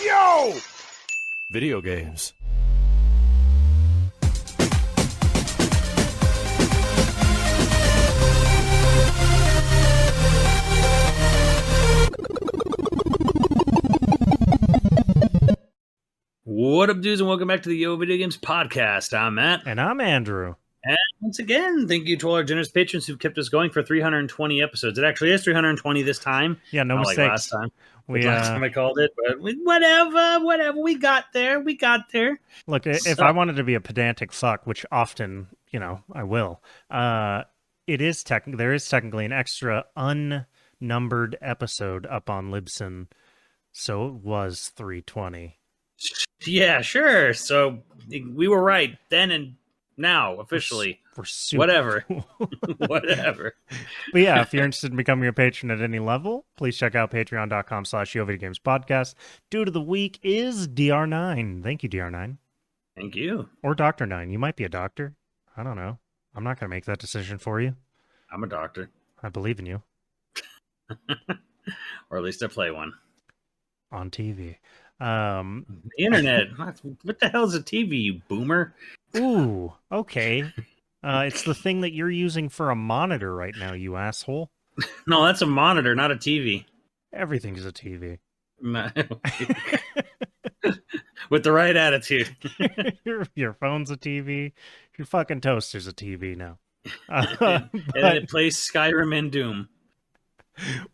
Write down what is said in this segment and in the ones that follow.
Yo! Video games. What up, dudes, and welcome back to the YoVideogames podcast. I'm Matt. And I'm Andrew. And once again, thank you to all our generous patrons who've kept us going for 320 episodes. It actually is 320 this time. Yeah, no Not mistakes. like last time. Last time I called it, but whatever. We got there. Look, if I wanted to be a pedantic fuck, which often, I will, there is technically an extra unnumbered episode up on Libsyn, so it was 320. Yeah, sure. So we were right then and now, officially. We're super whatever. cool. Whatever. But yeah, if you're interested in becoming a patron at any level, please check out patreon.com/YoVideoGamesPodcast. Dude of the week is DR9. Thank you, DR9. Thank you. Or Dr. 9. You might be a doctor. I don't know. I'm not going to make that decision for you. I'm a doctor. I believe in you. Or at least I play one. On TV. The internet. What the hell is a TV, you boomer? Ooh, okay. It's the thing that you're using for a monitor right now, you asshole. No, that's a monitor, not a TV. Everything's a TV. With the right attitude. Your phone's a TV. Your fucking toaster's a TV now. And it plays Skyrim and Doom.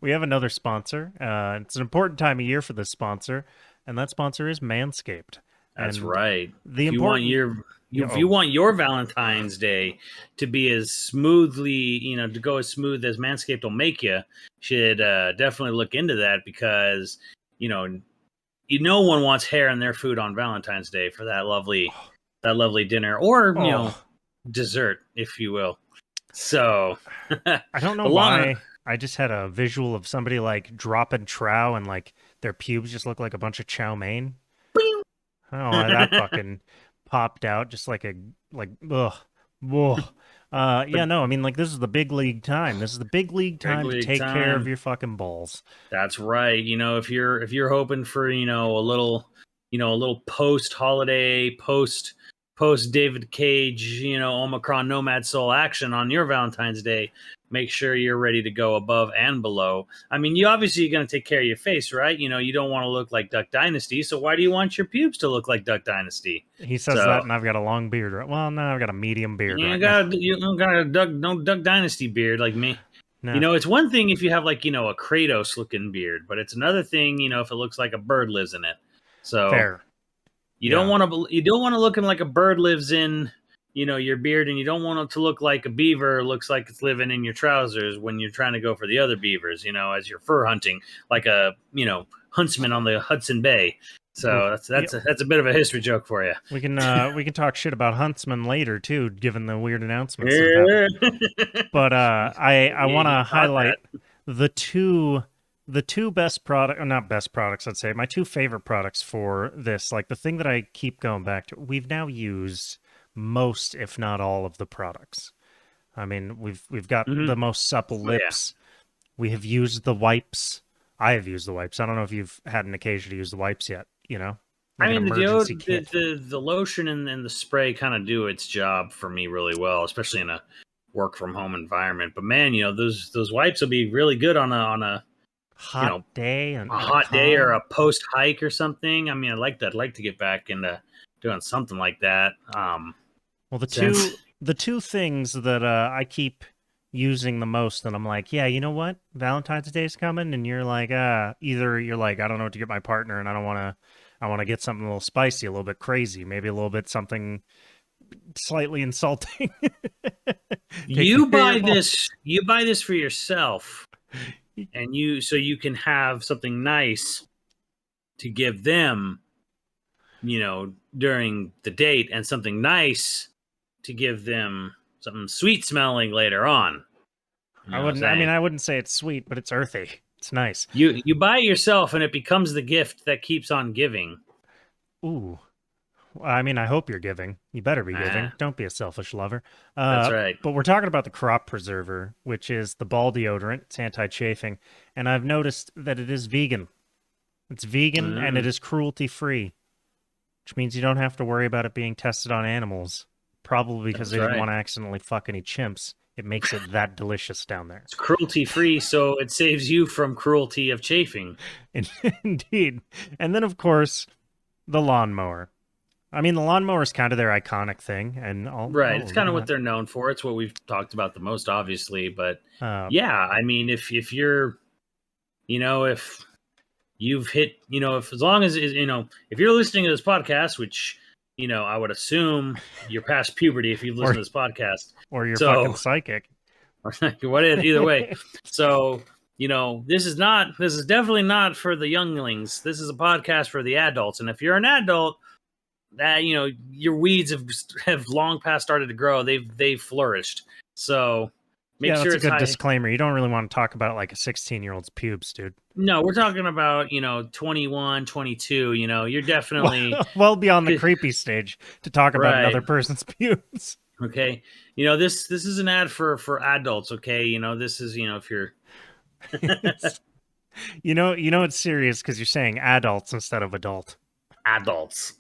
We have another sponsor. It's an important time of year for this sponsor, and that sponsor is Manscaped. That's and right. The if important if you want your Valentine's Day to be as smoothly, to go as smooth as Manscaped will make you, should definitely look into that because, no one wants hair in their food on Valentine's Day for that lovely dinner or, dessert, if you will. So I don't know why. I just had a visual of somebody like dropping trow and like their pubes just look like a bunch of chow mein. I don't know why that fucking popped out just like ugh. Yeah, no, I mean, like, this is the big league time. This is the big league time to take care of your fucking balls. That's right. If you're hoping for, a little post-holiday, post David Cage, Omicron Nomad Soul action on your Valentine's Day, make sure you're ready to go above and below. I mean, you're going to take care of your face, right? You don't want to look like Duck Dynasty, so why do you want your pubes to look like Duck Dynasty? He says that, and I've got a long beard. Well, no, I've got a medium beard. You don't got a Duck Dynasty beard like me. No. It's one thing if you have like, a Kratos-looking beard, but it's another thing, if it looks like a bird lives in it. So fair. You don't want to look like a bird lives in your beard, and you don't want it to look like a beaver looks like it's living in your trousers when you're trying to go for the other beavers, as you're fur hunting, like a, huntsman on the Hudson Bay. So that's a bit of a history joke for you. We can talk shit about huntsmen later too, given the weird announcements. Yeah. But I want to highlight the two best not best products, I'd say, my two favorite products for this. Like the thing that I keep going back to, we've now used most, if not all, of the products. I mean, we've got the most supple lips. Yeah. We have used the wipes. I have used the wipes. I don't know if you've had an occasion to use the wipes yet. Like I mean, the lotion and the spray kind of do its job for me really well, especially in a work from home environment. But man, those wipes will be really good on a hot day and a hot day or a post hike or something. I mean, I like that. I'd like to get back into doing something like that. Well, the two things that I keep using the most, and I'm like, yeah, you know what? Valentine's Day's coming, and you're like, either you're like, I don't know what to get my partner, and I want to get something a little spicy, a little bit crazy, maybe a little bit something slightly insulting. You buy this for yourself, and so you can have something nice to give them, during the date, and something nice to give them something sweet smelling later on. I wouldn't say it's sweet, but it's earthy. It's nice. You buy it yourself, and it becomes the gift that keeps on giving. Ooh. I mean, I hope you're giving. You better be giving. Don't be a selfish lover. That's right. But we're talking about the crop preserver, which is the ball deodorant. It's anti-chafing. And I've noticed that it is vegan. It's vegan and it is cruelty-free, which means you don't have to worry about it being tested on animals. Probably because they didn't want to accidentally fuck any chimps. It makes it that delicious down there. It's cruelty-free, so it saves you from cruelty of chafing. Indeed. And then, of course, the lawnmower. I mean, the lawnmower is kind of their iconic thing, and it's kind of what they're known for. It's what we've talked about the most, obviously. But yeah, I mean, if you're, if you've hit, if as long as if you're listening to this podcast, which I would assume you're past puberty if you've listened to this podcast, or you're fucking psychic, either way. So this is definitely not for the younglings. This is a podcast for the adults, and if you're an adult, that your weeds have long past started to grow. They've flourished. So make sure that's a good disclaimer. You don't really want to talk about like a 16-year-old's pubes, dude. No, we're talking about 21, 22. You're definitely well beyond the creepy stage to talk about another person's pubes. Okay, this is an ad for adults. Okay, this is if you're it's serious because you're saying adults instead of adult. Adults.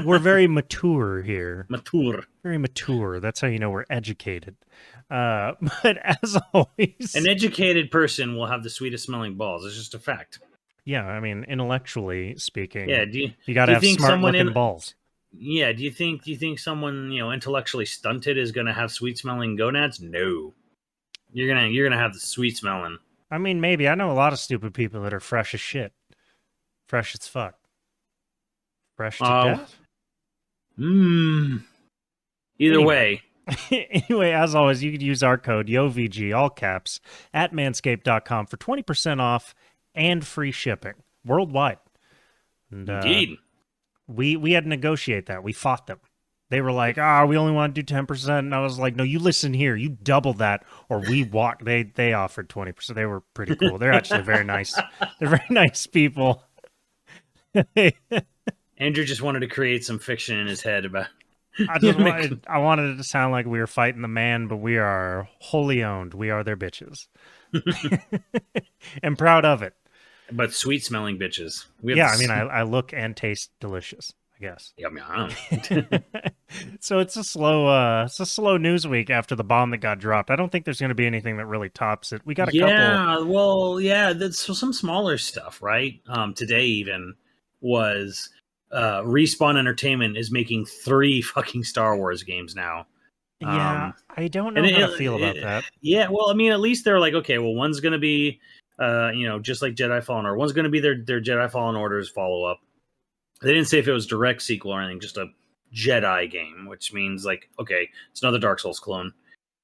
We're very mature here. Very mature. That's how you know we're educated. But as always, an educated person will have the sweetest smelling balls. It's just a fact. Yeah, I mean, intellectually speaking, you got to have smart looking balls. Yeah, do you think someone intellectually stunted is going to have sweet smelling gonads? No, you're gonna have the sweet smelling. I mean, maybe. I know a lot of stupid people that are fresh as shit, fresh as fuck. Fresh to death? Either way. Anyway, as always, you can use our code YoVG, all caps, at manscaped.com for 20% off and free shipping worldwide. And, indeed. We had to negotiate that. We fought them. They were like, we only want to do 10%. And I was like, no, you listen here. You double that or we walk. They offered 20%. They were pretty cool. They're actually very nice. They're very nice people. Andrew just wanted to create some fiction in his head about. I wanted it to sound like we were fighting the man, but we are wholly owned. We are their bitches, and proud of it. But sweet smelling bitches. I look and taste delicious. I guess. Yeah, I mean, So it's a slow news week after the bomb that got dropped. I don't think there's going to be anything that really tops it. We got a couple. That's some smaller stuff, right? Today even was. Respawn Entertainment is making 3 fucking Star Wars games now. Yeah, I don't know how to feel about that. Yeah, well, I mean, at least they're like, okay, well, one's going to be, just like Jedi Fallen Order. One's going to be their Jedi Fallen Order's follow-up. They didn't say if it was direct sequel or anything, just a Jedi game, which means, like, okay, it's another Dark Souls clone.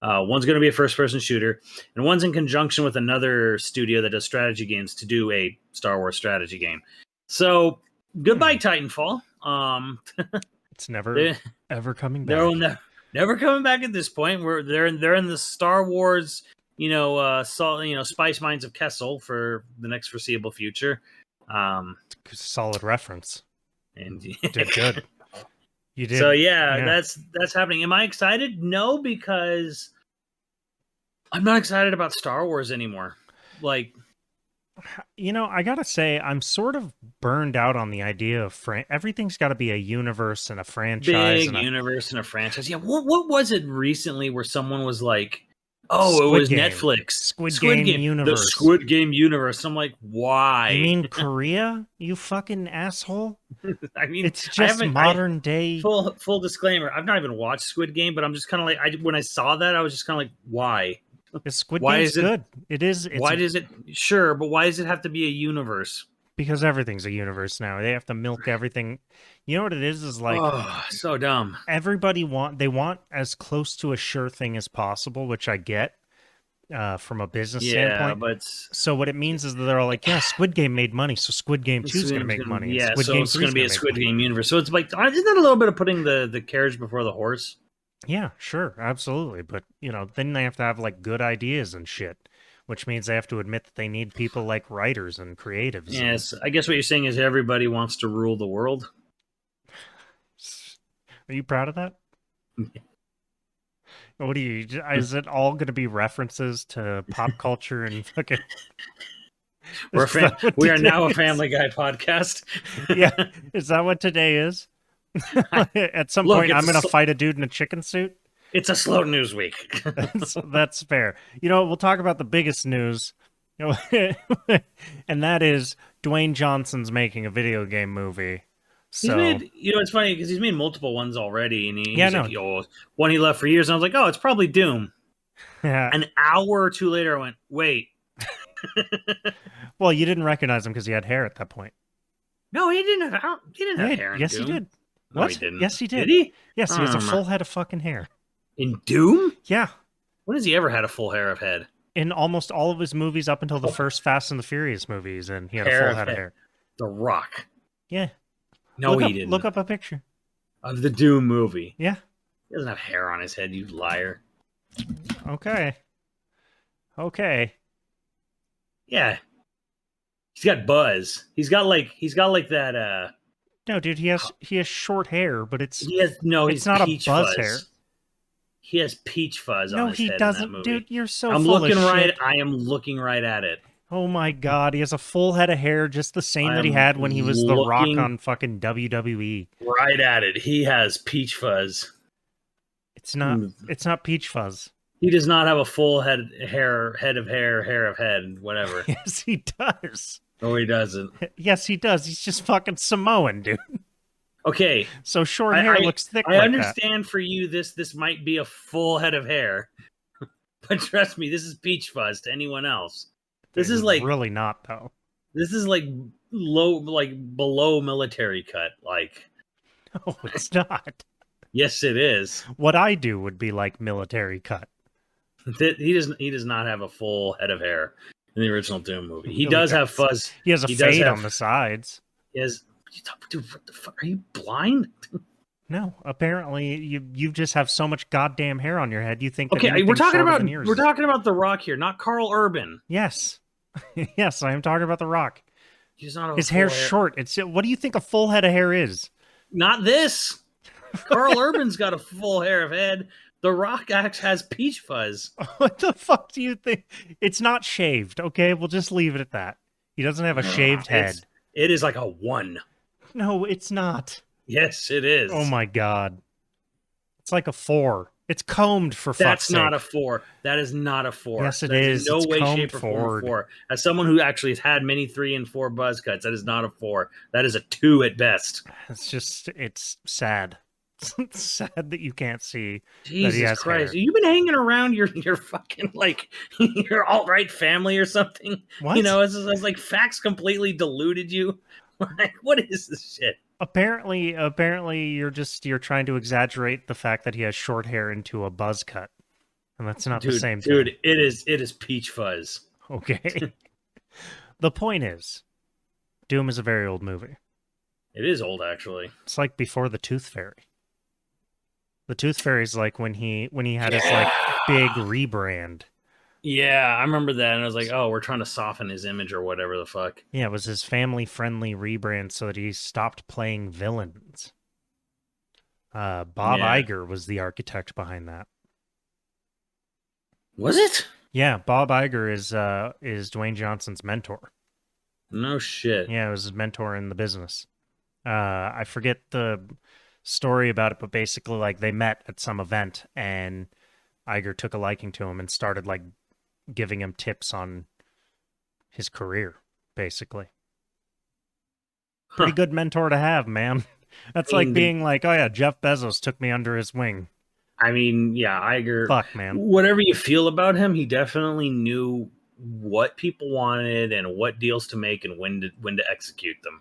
One's going to be a first-person shooter, and one's in conjunction with another studio that does strategy games to do a Star Wars strategy game. So... goodbye, Titanfall. It's never ever coming back. They're never coming back at this point. They're in the Star Wars, Spice Mines of Kessel for the next foreseeable future. Solid reference. And you did good. You did. So yeah, that's happening. Am I excited? No, because I'm not excited about Star Wars anymore. Like. I gotta say, I'm sort of burned out on the idea of everything's got to be a universe and a franchise. Big universe and a franchise. Yeah, what was it recently where someone was like, it was Netflix. Squid Game universe. The Squid Game universe. I'm like, why? You mean Korea? You fucking asshole. I mean, it's just modern day. Full disclaimer, I've not even watched Squid Game, but I'm just kind of like, when I saw that, I was just kind of like, why? Squid Game's good. It is. Why does it? Sure, but why does it have to be a universe? Because everything's a universe now. They have to milk everything. You know what it is like, so dumb. Everybody want as close to a sure thing as possible, which I get from a business standpoint. But so what it means is that they're all like, Squid Game made money, so Squid Game 2 is going to make money. Yeah, so it's going to be a Squid Game universe. So it's like, isn't that a little bit of putting the carriage before the horse? Yeah, sure, absolutely. But, then they have to have, like, good ideas and shit, which means they have to admit that they need people like writers and creatives. Yes, I guess what you're saying is everybody wants to rule the world. Are you proud of that? What do you... Is it all going to be references to pop culture and fucking... Is that what We are today now a is? Family Guy podcast. Yeah, is that what today is? At some Look, point, it's I'm a gonna sl- fight a dude in a chicken suit. It's a slow news week. That's fair. You know, we'll talk about the biggest news, and that is Dwayne Johnson's making a video game movie. He's So made, it's funny because he's made multiple ones already, and he's Yeah, like, no. "Yo, one he left for years." And I was like, "Oh, it's probably Doom." yeah. An hour or two later, I went, "Wait, Well, you didn't recognize him because he had hair at that point. no, he didn't have, Yeah, hair in yes, Doom." he did. No, What? he didn't. Yes, he did. Did he? Yes, he has a Um, full head of fucking hair. In Doom? Yeah, When has he ever had a full hair of head? in almost all of his movies up until the first Fast and the Furious movies, and he had a Hair full of head of head. hair. The Rock. Yeah. No, look he up, didn't. Look up a picture. Of the Doom movie. Yeah. He doesn't have hair on his head, you liar. Okay. Okay. Yeah. He's got buzz. He's got like that No, dude, he has short hair, but it's he has no, it's he's not a peach buzz fuzz. hair. He has peach fuzz No, on his he head in doesn't, that movie. dude. You're so I'm full looking of right. shit. I am looking right at it. Oh my god, he has a full head of hair, just the same that he I'm had when he was The Rock looking- on fucking WWE. Right at it. He has peach fuzz. It's not peach fuzz. He does not have a full head of head, whatever. Yes, he does. No, he doesn't. Yes, he does. He's just fucking Samoan, dude. Okay, So short hair looks thick I like understand for you this might be a full head of hair, but trust me, this is peach fuzz to anyone else. that. This is like really not though. this is like below military cut. Like, No, it's not. yes, it is. What I do would be like military cut. He does not have a full head of hair in the original Doom movie. He Really does have does. fuzz. He has a He does fade have- on the sides. He has. Dude, what the fuck? Are you blind? No, apparently you just have so much goddamn hair on your head. You think that Okay, we're anything talking shorter about than yours we're is- talking about The Rock here, not Carl Urban. Yes, yes, I am talking about The Rock. He's not a His full hair's short. It's what do you think a full head of hair is? Not this. Carl Urban's got a full hair of head. The Rock has peach fuzz. What the fuck do you think? It's not shaved. Okay, we'll just leave it at that. He doesn't have a shaved head. It is like a 1. No, it's not. Yes, it is. Oh my god, it's like a 4. It's combed for fuck's That's sake. not a 4. That is not a 4. Yes, it That is. In no It's way, combed shape, or form forward. 4. As someone who actually has had many 3 and 4 buzz cuts, that is not a 4. That is a 2 at best. It's sad. It's sad that you can't see Jesus that he has Christ. hair. You've been hanging around your fucking, like, your alt-right family or something? What? You know, it's like facts completely deluded you. Like, what is this shit? Apparently, you're trying to exaggerate the fact that he has short hair into a buzz cut, and that's not the same thing. Dude, it is peach fuzz. Okay. The point is, Doom is a very old movie. It is old, actually. It's like before the Tooth Fairy. The Tooth Fairy's like when he had his like big rebrand. Yeah, I remember that, and I was like, oh, we're trying to soften his image or whatever the fuck. Yeah, it was his family-friendly rebrand so that he stopped playing villains. Bob Yeah. Iger was the architect behind that. Was it? Yeah, Bob Iger is Dwayne Johnson's mentor. No shit. Yeah, it was his mentor in the business. I forget the story about it, but basically, like, they met at some event, and Iger took a liking to him and started, like, giving him tips on his career, basically. Pretty good mentor to have, man. That's like being like, oh yeah, Jeff Bezos took me under his wing. I mean, yeah, Iger. Fuck, man. Whatever you feel about him, he definitely knew what people wanted and what deals to make and when to execute them.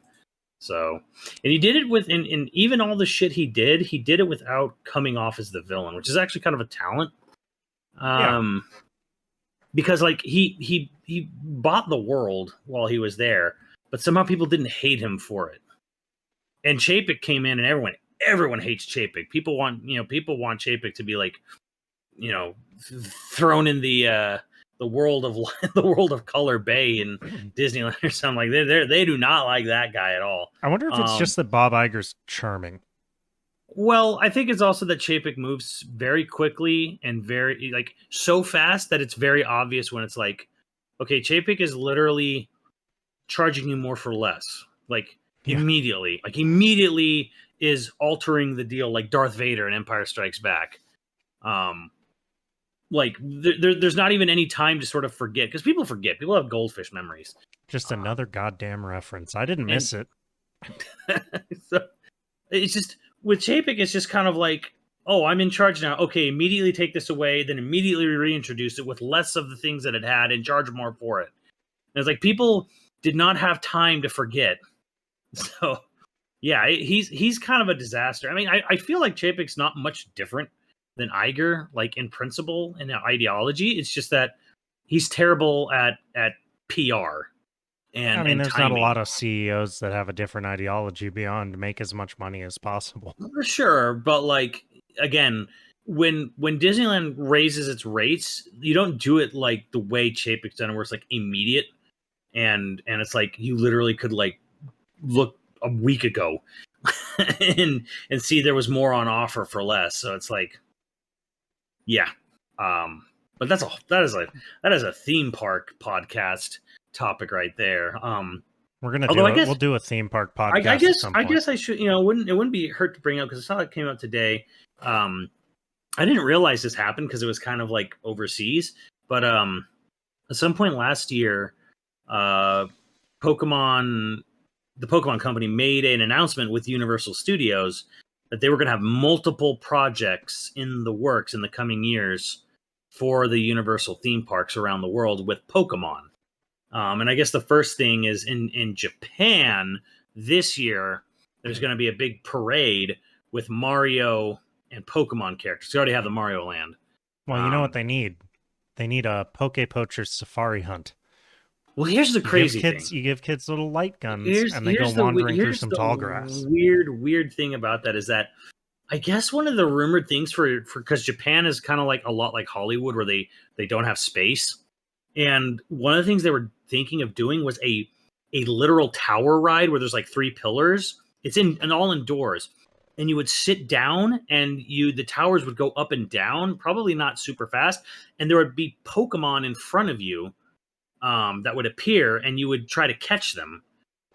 So, and he did it with, in even all the shit he did it without coming off as the villain, which is actually kind of a talent. Because like he bought the world while he was there, but somehow people didn't hate him for it. And Chapek came in, and everyone hates Chapek. People want Chapek to be like, thrown in the world of Color Bay in Disneyland or something. Like they do not like that guy at all. I wonder if it's just that Bob Iger's charming. Well, I think it's also that Chapek moves very quickly and very so fast that it's very obvious when it's like, okay, Chapek is literally charging you more for less, like immediately is altering the deal, like Darth Vader in Empire Strikes Back. Like there's not even any time to sort of forget, because people forget. People have goldfish memories. Just another goddamn reference. I didn't miss it. So it's just with Chapek, it's just kind of like, oh, I'm in charge now. Okay, immediately take this away, then immediately reintroduce it with less of the things that it had and charge more for it. And it's like people did not have time to forget. So yeah, he's kind of a disaster. I mean, I feel like Chapek's not much different than Iger, like in principle and ideology. It's just that he's terrible at PR. And, I mean, there's timing. not a lot of CEOs that have a different ideology beyond make as much money as possible. For sure, but like again, when Disneyland raises its rates, you don't do it like the way Chapek's done it, where it's like immediate, and it's like you literally could like look a week ago and see there was more on offer for less. So it's like, yeah, but that is a theme park podcast topic right there. We're gonna do it. We'll do a theme park podcast. I guess I should. It wouldn't be hurt to bring up, because I saw it came out today. I didn't realize this happened because it was kind of like overseas. But at some point last year, the Pokemon company made an announcement with Universal Studios that they were going to have multiple projects in the works in the coming years for the Universal theme parks around the world with Pokemon. And I guess the first thing is in Japan this year, there's going to be a big parade with Mario and Pokemon characters. They already have the Mario Land. Well, you know what they need? They need a Poke Poacher's safari hunt. Well, here's the crazy thing. You give kids little light guns, and they go wandering through some tall grass. Weird thing about that is that I guess one of the rumored things for because Japan is kind of like a lot like Hollywood, where they don't have space. And one of the things they were thinking of doing was a literal tower ride where there's like 3 pillars. It's and all indoors, and you would sit down, and the towers would go up and down, probably not super fast, and there would be Pokemon in front of you that would appear, and you would try to catch them.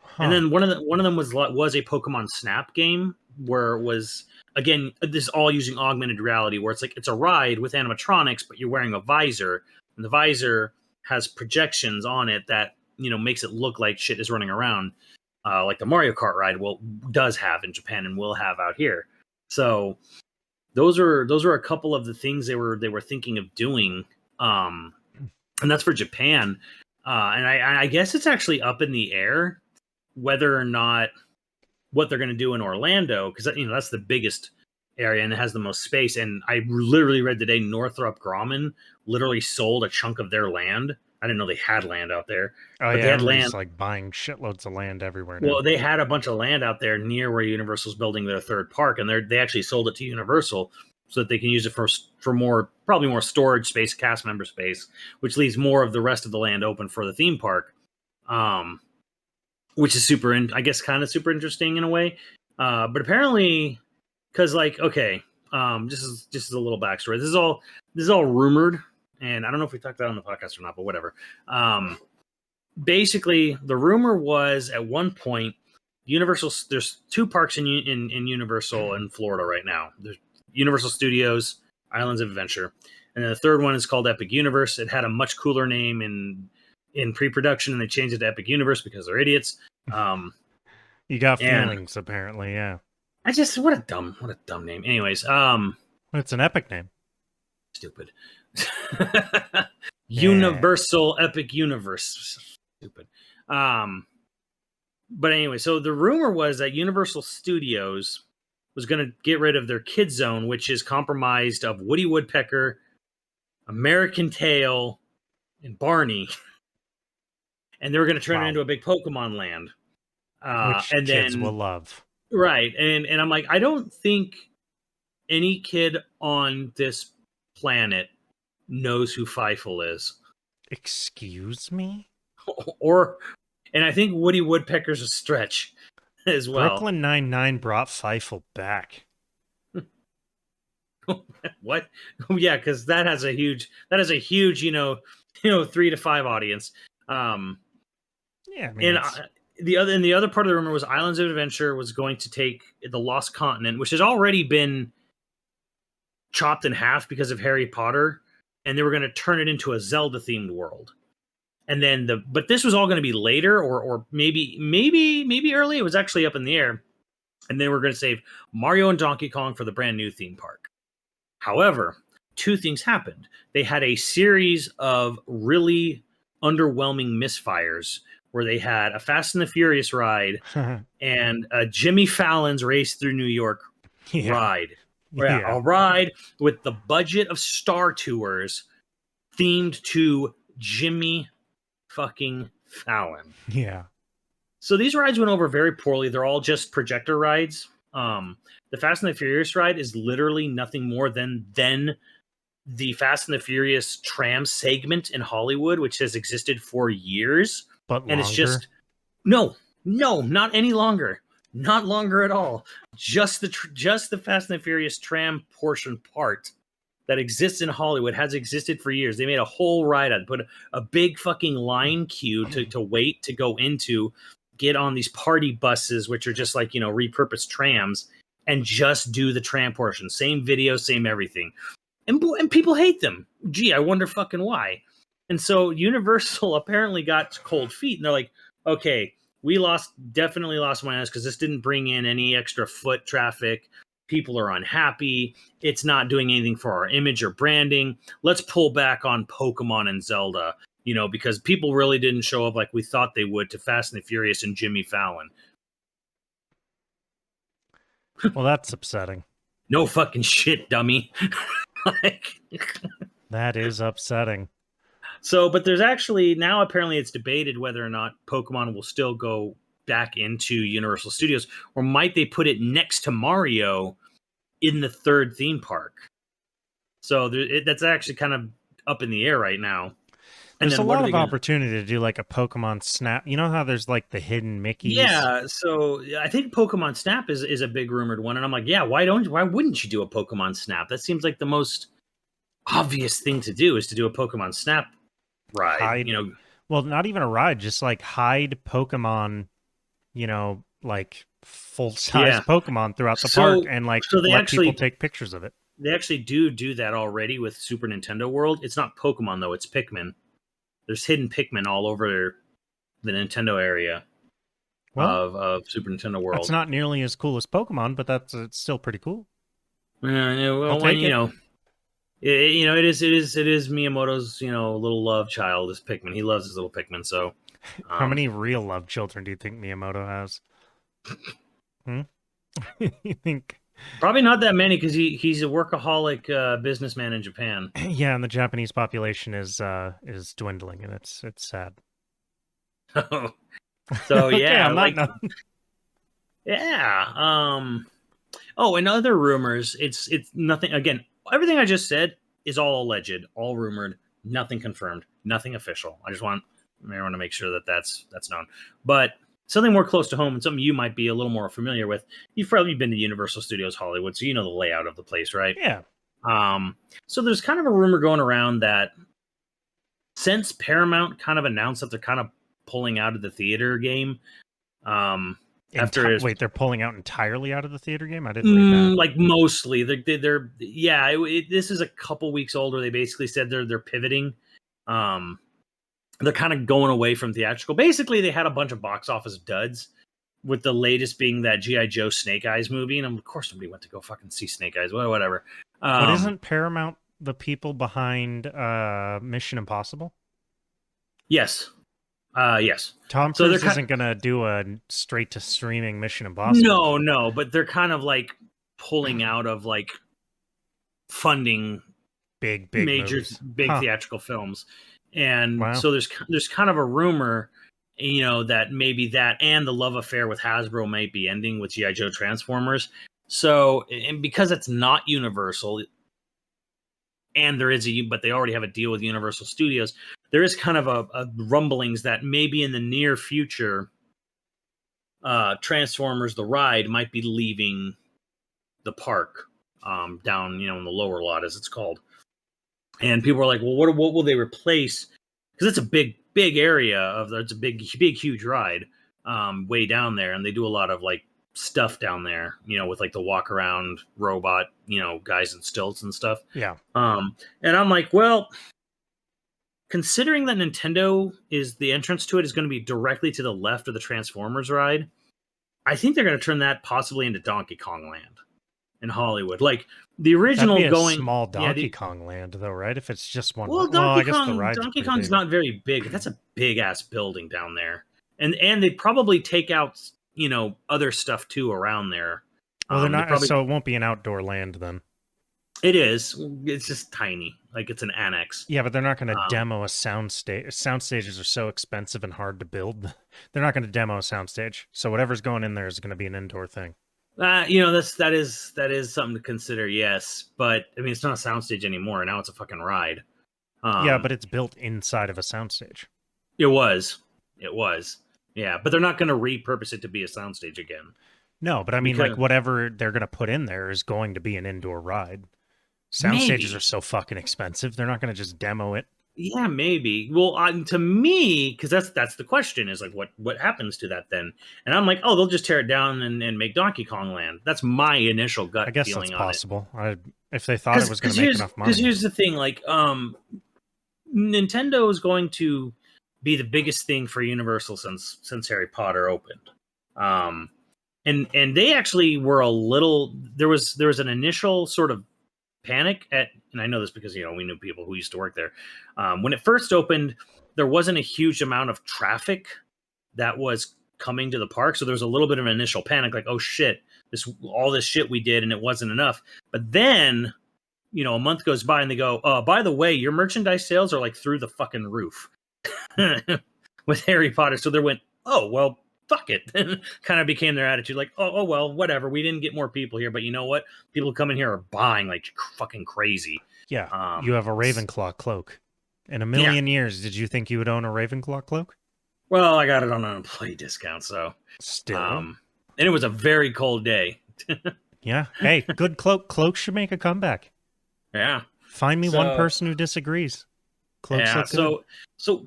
Huh. And then one of them was a Pokemon Snap game, where it was, again, this is all using augmented reality, where it's like it's a ride with animatronics, but you're wearing a visor, and the visor has projections on it that makes it look like shit is running around, like the Mario Kart ride does have in Japan and will have out here. So those are a couple of the things they were thinking of doing, and that's for Japan. And I guess it's actually up in the air whether or not what they're going to do in Orlando, because that's the biggest area and it has the most space. And I literally read today Northrop Grumman literally sold a chunk of their land. I didn't know they had land out there. Oh, but yeah, they had land, like buying shitloads of land everywhere now. Well, they had a bunch of land out there near where Universal's building their third park, and they actually sold it to Universal so that they can use it for probably more storage space, cast member space, which leaves more of the rest of the land open for the theme park, which is kind of super interesting in a way. But apparently, because just as a little backstory, this is all rumored, and I don't know if we talked about it on the podcast or not, but whatever. Basically, the rumor was at one point, Universal. There's 2 parks in Universal in Florida right now. There's Universal Studios, Islands of Adventure, and then the third one is called Epic Universe. It had a much cooler name in pre-production, and they changed it to Epic Universe because they're idiots. You got feelings, apparently, yeah. What a dumb name. Anyways, it's an epic name. Stupid. Universal Epic Universe. Stupid. But anyway, so the rumor was that Universal Studios was going to get rid of their Kid Zone, which is comprised of Woody Woodpecker, American Tail, and Barney. And they were going to turn it into a big Pokemon land. Which and kids then, will love. Right. And I'm like, I don't think any kid on this planet knows who Feifel is. Excuse me? And I think Woody Woodpecker's a stretch as well. Brooklyn Nine-Nine brought Feifel back. What? Yeah, because that has a huge 3 to 5 audience. Yeah, I mean, And the other part of the rumor was Islands of Adventure was going to take the Lost Continent, which has already been chopped in half because of Harry Potter, and they were going to turn it into a Zelda themed world. And then but this was all going to be later, or maybe early. It was actually up in the air, and they were going to save Mario and Donkey Kong for the brand new theme park. However, two things happened. They had a series of really underwhelming misfires where they had a Fast and the Furious ride and a Jimmy Fallon's Race Through New York ride. Yeah. A ride with the budget of Star Tours themed to Jimmy fucking Fallon. Yeah. So these rides went over very poorly. They're all just projector rides. The Fast and the Furious ride is literally nothing more than the Fast and the Furious tram segment in Hollywood, which has existed for years. But longer? And it's just no, not any longer. Not longer at all. Just the Fast and the Furious tram portion part that exists in Hollywood has existed for years. They made a whole ride out, put a big fucking line queue to wait to go into, get on these party buses, which are just like, repurposed trams, and just do the tram portion. Same video, same everything. And people hate them. Gee, I wonder fucking why. And so Universal apparently got cold feet, and they're like, okay, we definitely lost my ass because this didn't bring in any extra foot traffic. People are unhappy. It's not doing anything for our image or branding. Let's pull back on Pokemon and Zelda, because people really didn't show up like we thought they would to Fast and the Furious and Jimmy Fallon. Well, that's upsetting. No fucking shit, dummy. That is upsetting. So, but there's actually now apparently it's debated whether or not Pokemon will still go back into Universal Studios, or might they put it next to Mario in the third theme park. So that's actually kind of up in the air right now. There's a lot of opportunity to do like a Pokemon Snap. You know how there's like the hidden Mickeys? Yeah, so I think Pokemon Snap is a big rumored one, and I'm like, yeah, why wouldn't you do a Pokemon Snap? That seems like the most obvious thing to do is to do a Pokemon Snap ride. Well, not even a ride, just like hide Pokemon, like full-size Pokemon throughout the park, and like let people take pictures of it. They actually do that already with Super Nintendo World. It's not Pokemon though; it's Pikmin. There's hidden Pikmin all over the Nintendo area of Super Nintendo World. It's not nearly as cool as Pokemon, but it's still pretty cool. It is Miyamoto's little love child is Pikmin. He loves his little Pikmin. So, how many real love children do you think Miyamoto has? You think? Probably not that many because he's a workaholic businessman in Japan. Yeah, and the Japanese population is dwindling, and it's sad. So okay, yeah, yeah. Oh, and other rumors. It's nothing. Again, everything I just said is all alleged, all rumored, nothing confirmed, nothing official. I just want everyone to make sure that that's known. But something more close to home and something you might be a little more familiar with. You've probably been to Universal Studios Hollywood, so you know the layout of the place, right? Yeah. So there's kind of a rumor going around that since Paramount kind of announced that they're kind of pulling out of the theater game, wait, they're pulling out entirely out of the theater game? I didn't read that. Like mostly, they're this is a couple weeks older. They basically said they're pivoting. They're kind of going away from theatrical. Basically, they had a bunch of box office duds, with the latest being that G.I. Joe Snake Eyes movie, and of course somebody went to go fucking see Snake Eyes. Whatever. But isn't Paramount the people behind Mission Impossible? Yes. Yes. Tom Cruise isn't going to do a straight to streaming Mission Impossible. No, but they're kind of like pulling out of like funding big major theatrical films. And so there's kind of a rumor, that maybe that and the love affair with Hasbro might be ending with G.I. Joe Transformers. So, and because it's not Universal, and but they already have a deal with Universal Studios, there is kind of a rumblings that maybe in the near future, Transformers the ride might be leaving the park down, in the lower lot, as it's called. And people are like, well, what will they replace? Because it's a big big area of it's a big huge ride way down there, and they do a lot of like stuff down there, with like the walk around robot, guys in stilts and stuff. Yeah. And I'm like, well, considering that Nintendo is the entrance to it is going to be directly to the left of the Transformers ride, I think they're going to turn that possibly into Donkey Kong Land in Hollywood. Like the original That'd be going a small Donkey Kong Land though, right? If it's just one. Well, I guess the ride's Donkey pretty Kong's big. not very big. That's a big ass building down there. And they'd probably take out, other stuff too around there. Well, they're not, so it won't be an outdoor land then. It is. It's just tiny. Like it's an annex. Yeah, but they're not going to demo a soundstage. Sound stages are so expensive and hard to build. They're not going to demo a soundstage. So whatever's going in there is going to be an indoor thing. That is something to consider. Yes, but I mean, it's not a soundstage anymore. Now it's a fucking ride. Yeah, but it's built inside of a soundstage. It was. Yeah, but they're not going to repurpose it to be a soundstage again. No, but I mean, like whatever they're going to put in there is going to be an indoor ride. Sound stages are so fucking expensive. They're not going to just demo it. Yeah, maybe. Well, to me, because that's the question is like, what happens to that then? And I'm like, oh, they'll just tear it down and make Donkey Kong Land. That's my initial gut I guess feeling that's on possible. If they thought it was going to make enough money. Because here's the thing, like, Nintendo is going to be the biggest thing for Universal since Harry Potter opened. And they actually were a little. There was an initial sort of panic and I know this because we knew people who used to work there. When it first opened, there wasn't a huge amount of traffic that was coming to the park, so there was a little bit of an initial panic, like, oh shit, all this shit we did and it wasn't enough. But then a month goes by and they go, by the way, your merchandise sales are like through the fucking roof with Harry Potter. So they went, oh well, fuck it. Kind of became their attitude, like, oh well, whatever. We didn't get more people here, but you know what? People coming here are buying like fucking crazy. Yeah, you have a Ravenclaw cloak. In a million years, did you think you would own a Ravenclaw cloak? Well, I got it on an employee discount, so still. And it was a very cold day. Yeah. Hey, good cloak. Cloaks should make a comeback. Yeah. Find me one person who disagrees. Cloaks look good. So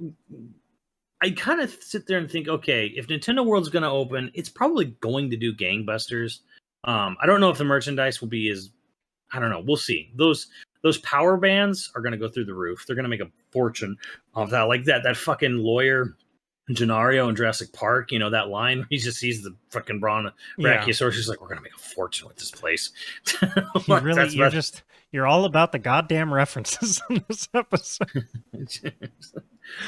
I kind of sit there and think, okay, if Nintendo World's going to open, it's probably going to do gangbusters. I don't know if the merchandise will be I don't know. We'll see. Those power bands are going to go through the roof. They're going to make a fortune off that. Like that fucking lawyer Gennaro in Jurassic Park, that line where he just sees the fucking Brachiosaurus. He's like, we're going to make a fortune with this place. You're all about the goddamn references in this episode.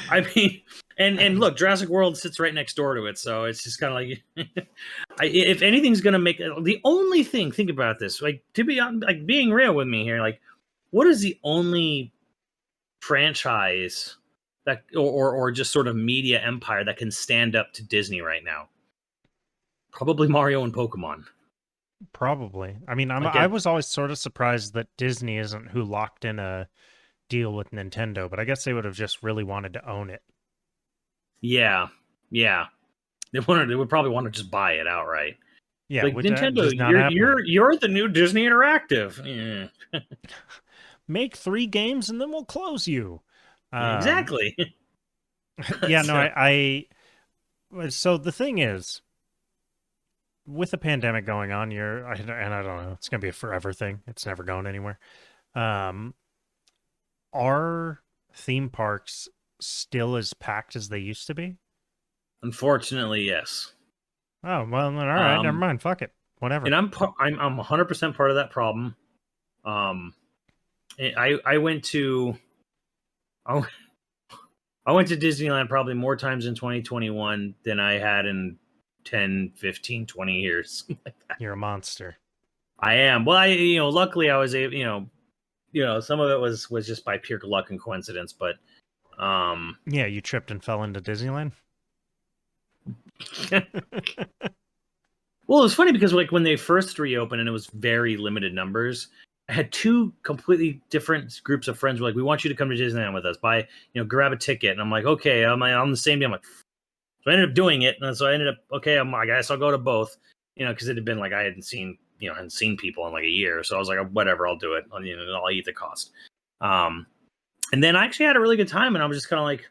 I mean, and look, Jurassic World sits right next door to it, so it's just kind of like, if anything's gonna make the only thing, think about this, like, to be like being real with me here, like, what is the only franchise that or just sort of media empire that can stand up to Disney right now? Probably Mario and Pokemon. Probably. I mean, I was always sort of surprised that Disney isn't who locked in a deal with Nintendo, but I guess they would have just really wanted to own it. Yeah. They would probably want to just buy it outright. Yeah, like, Nintendo, you're the new Disney Interactive. Yeah. Make 3 games and then we'll close you. Exactly. Yeah, no, so the thing is, with the pandemic going on, and I don't know, it's going to be a forever thing. It's never going anywhere. Are theme parks still as packed as they used to be? Unfortunately, yes. Oh, well, all right, never mind. Fuck it. Whatever. And I'm 100% part of that problem. I went to Disneyland probably more times in 2021 than I had in 10, 15, 20 years. You're a monster. I am. Well, luckily I was able, some of it was just by pure luck and coincidence, but yeah, you tripped and fell into Disneyland. Well, it was funny because like when they first reopened and it was very limited numbers, I had 2 completely different groups of friends who were like, we want you to come to Disneyland with us, grab a ticket. And I'm like, okay, I'm on the same day. I'm like, so I ended up doing it. And so I ended up, okay, I guess I'll go to both, because it had been like, I hadn't seen people in like a year. So I was like, whatever, I'll do it. I'll eat the cost. And then I actually had a really good time. And I was just kind of like,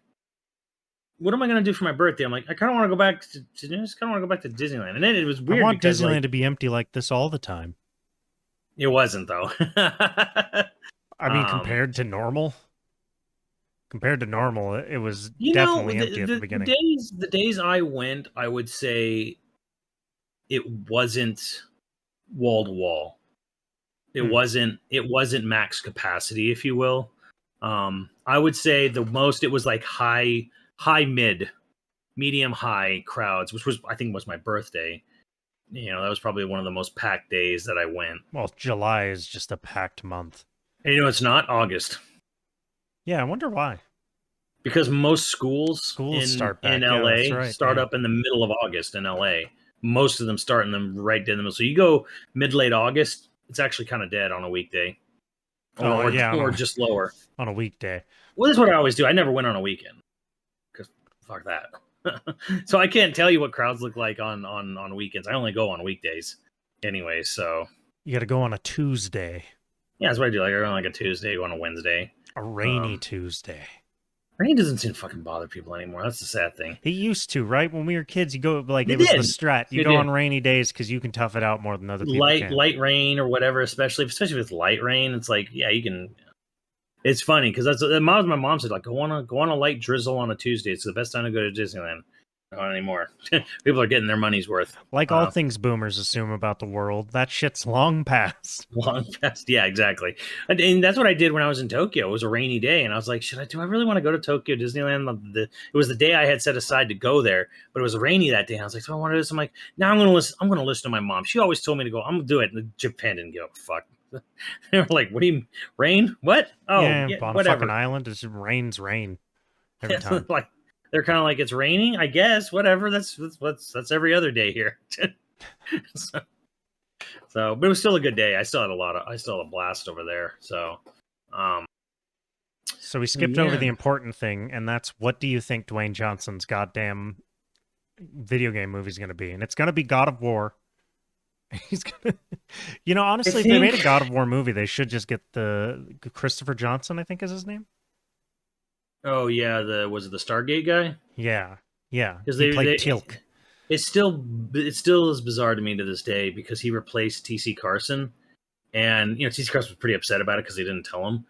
what am I gonna do for my birthday? I'm like, I kind of want to go back to just kind of want to go back to Disneyland. And then it was I weird want because Disneyland like, to be empty like this all the time. it wasn't though. I mean, compared to normal, it was definitely empty at the beginning. The days I went, I would say it wasn't wall to wall. It wasn't max capacity, if you will. I would say the most it was like high mid, medium high crowds, which was I think was my birthday. You know, that was probably one of the most packed days that I went. Well, July is just a packed month. And you know, it's not August. Yeah, I wonder why. Because most schools start back. in LA yeah, start up in the middle of August in LA. Most of them start in them right in the middle. So you go mid-late August, it's actually kind of dead on a weekday. Or just lower. On a weekday. Well, that's what I always do. I never went on a weekend. Because fuck that. So I can't tell you what crowds look like on weekends. I only go on weekdays anyway, so. You got to go on a Tuesday. Yeah, that's what I do. Like I go on like a Tuesday, go on a Wednesday. A rainy Tuesday. Rain doesn't seem to fucking bother people anymore. That's the sad thing. It used to, right? When we were kids, you go like it was the strat. You go on rainy days because you can tough it out more than other people can. Light rain or whatever, especially with light rain. It's like, yeah, you can. It's funny because that's my mom said, like, go on a light drizzle on a Tuesday. It's the best time to go to Disneyland. Not anymore. People are getting their money's worth. Like all things boomers assume about the world, that shit's long past. Long past, yeah, exactly. And that's what I did when I was in Tokyo. It was a rainy day, and I was like, do I really want to go to Tokyo Disneyland? It was the day I had set aside to go there, but it was rainy that day. I was like, do I want to do this? I'm like, now I'm gonna listen to my mom. She always told me to go. I'm gonna do it. And Japan didn't give a fuck. They were like, what do you rain? What? Oh, yeah, on whatever. A fucking island, it rains rain every time. Like they're kind of like, it's raining, I guess. Whatever. That's every other day here. So, but it was still a good day. I still had a blast over there. So, so we skipped over the important thing, and that's what do you think Dwayne Johnson's goddamn video game movie is going to be? And it's going to be God of War. He's gonna, honestly, if they made a God of War movie, they should just get the Christopher Johnson, I think is his name. Oh yeah, was it the Stargate guy? Yeah. Because he played Teal'c. It still is bizarre to me to this day because he replaced T.C. Carson, and T.C. Carson was pretty upset about it because they didn't tell him,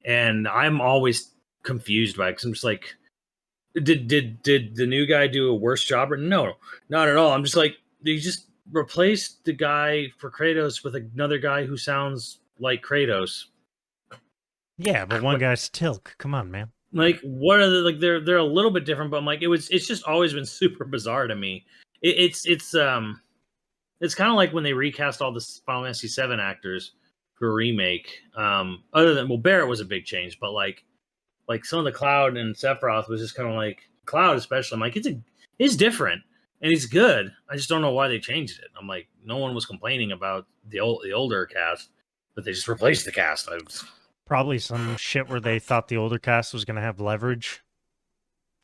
and I'm always confused by it because I'm just like, did the new guy do a worse job? Or no, not at all. I'm just like, they just replaced the guy for Kratos with another guy who sounds like Kratos. Yeah, but one guy's Teal'c. Come on, man. Like, what are they're a little bit different, but I'm like, it's just always been super bizarre to me. It's kind of like when they recast all the Final Fantasy VII actors for a remake. Other than Barrett was a big change, but like some of the Cloud and Sephiroth was just kind of like Cloud, especially. I'm like, it's different and it's good. I just don't know why they changed it. I'm like, no one was complaining about the older cast, but they just replaced the cast. Probably some shit where they thought the older cast was going to have leverage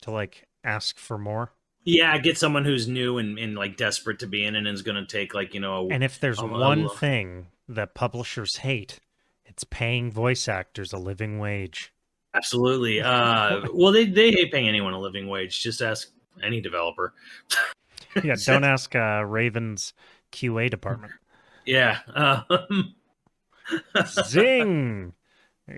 to like ask for more. Yeah, get someone who's new and like desperate to be in and is going to take like, and if there's one thing that publishers hate, it's paying voice actors a living wage. Absolutely. Well, they hate paying anyone a living wage. Just ask any developer. Yeah, don't ask Raven's QA department. Yeah. Zing!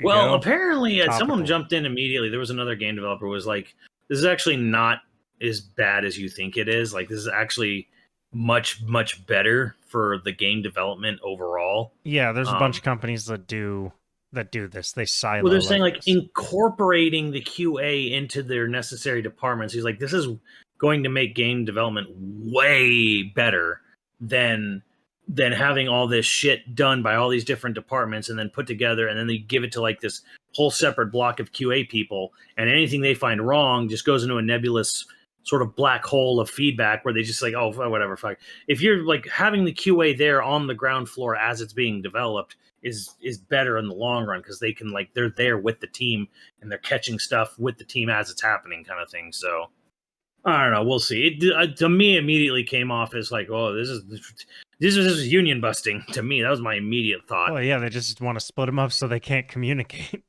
Well, apparently someone jumped in immediately. There was another game developer who was like, this is actually not as bad as you think it is. Like, this is actually much, much better for the game development overall. Yeah, there's a bunch of companies that do this. They silo. Well, they're saying like incorporating the QA into their necessary departments. He's like, this is going to make game development way better than having all this shit done by all these different departments and then put together, and then they give it to like this whole separate block of QA people, and anything they find wrong just goes into a nebulous sort of black hole of feedback where they just like, oh, whatever, fuck. If you're like having the QA there on the ground floor as it's being developed is better in the long run because they can like, they're there with the team and they're catching stuff with the team as it's happening kind of thing. So I don't know. We'll see. It to me immediately came off as like, oh, this is union busting to me. That was my immediate thought. Oh yeah, they just want to split them up so they can't communicate.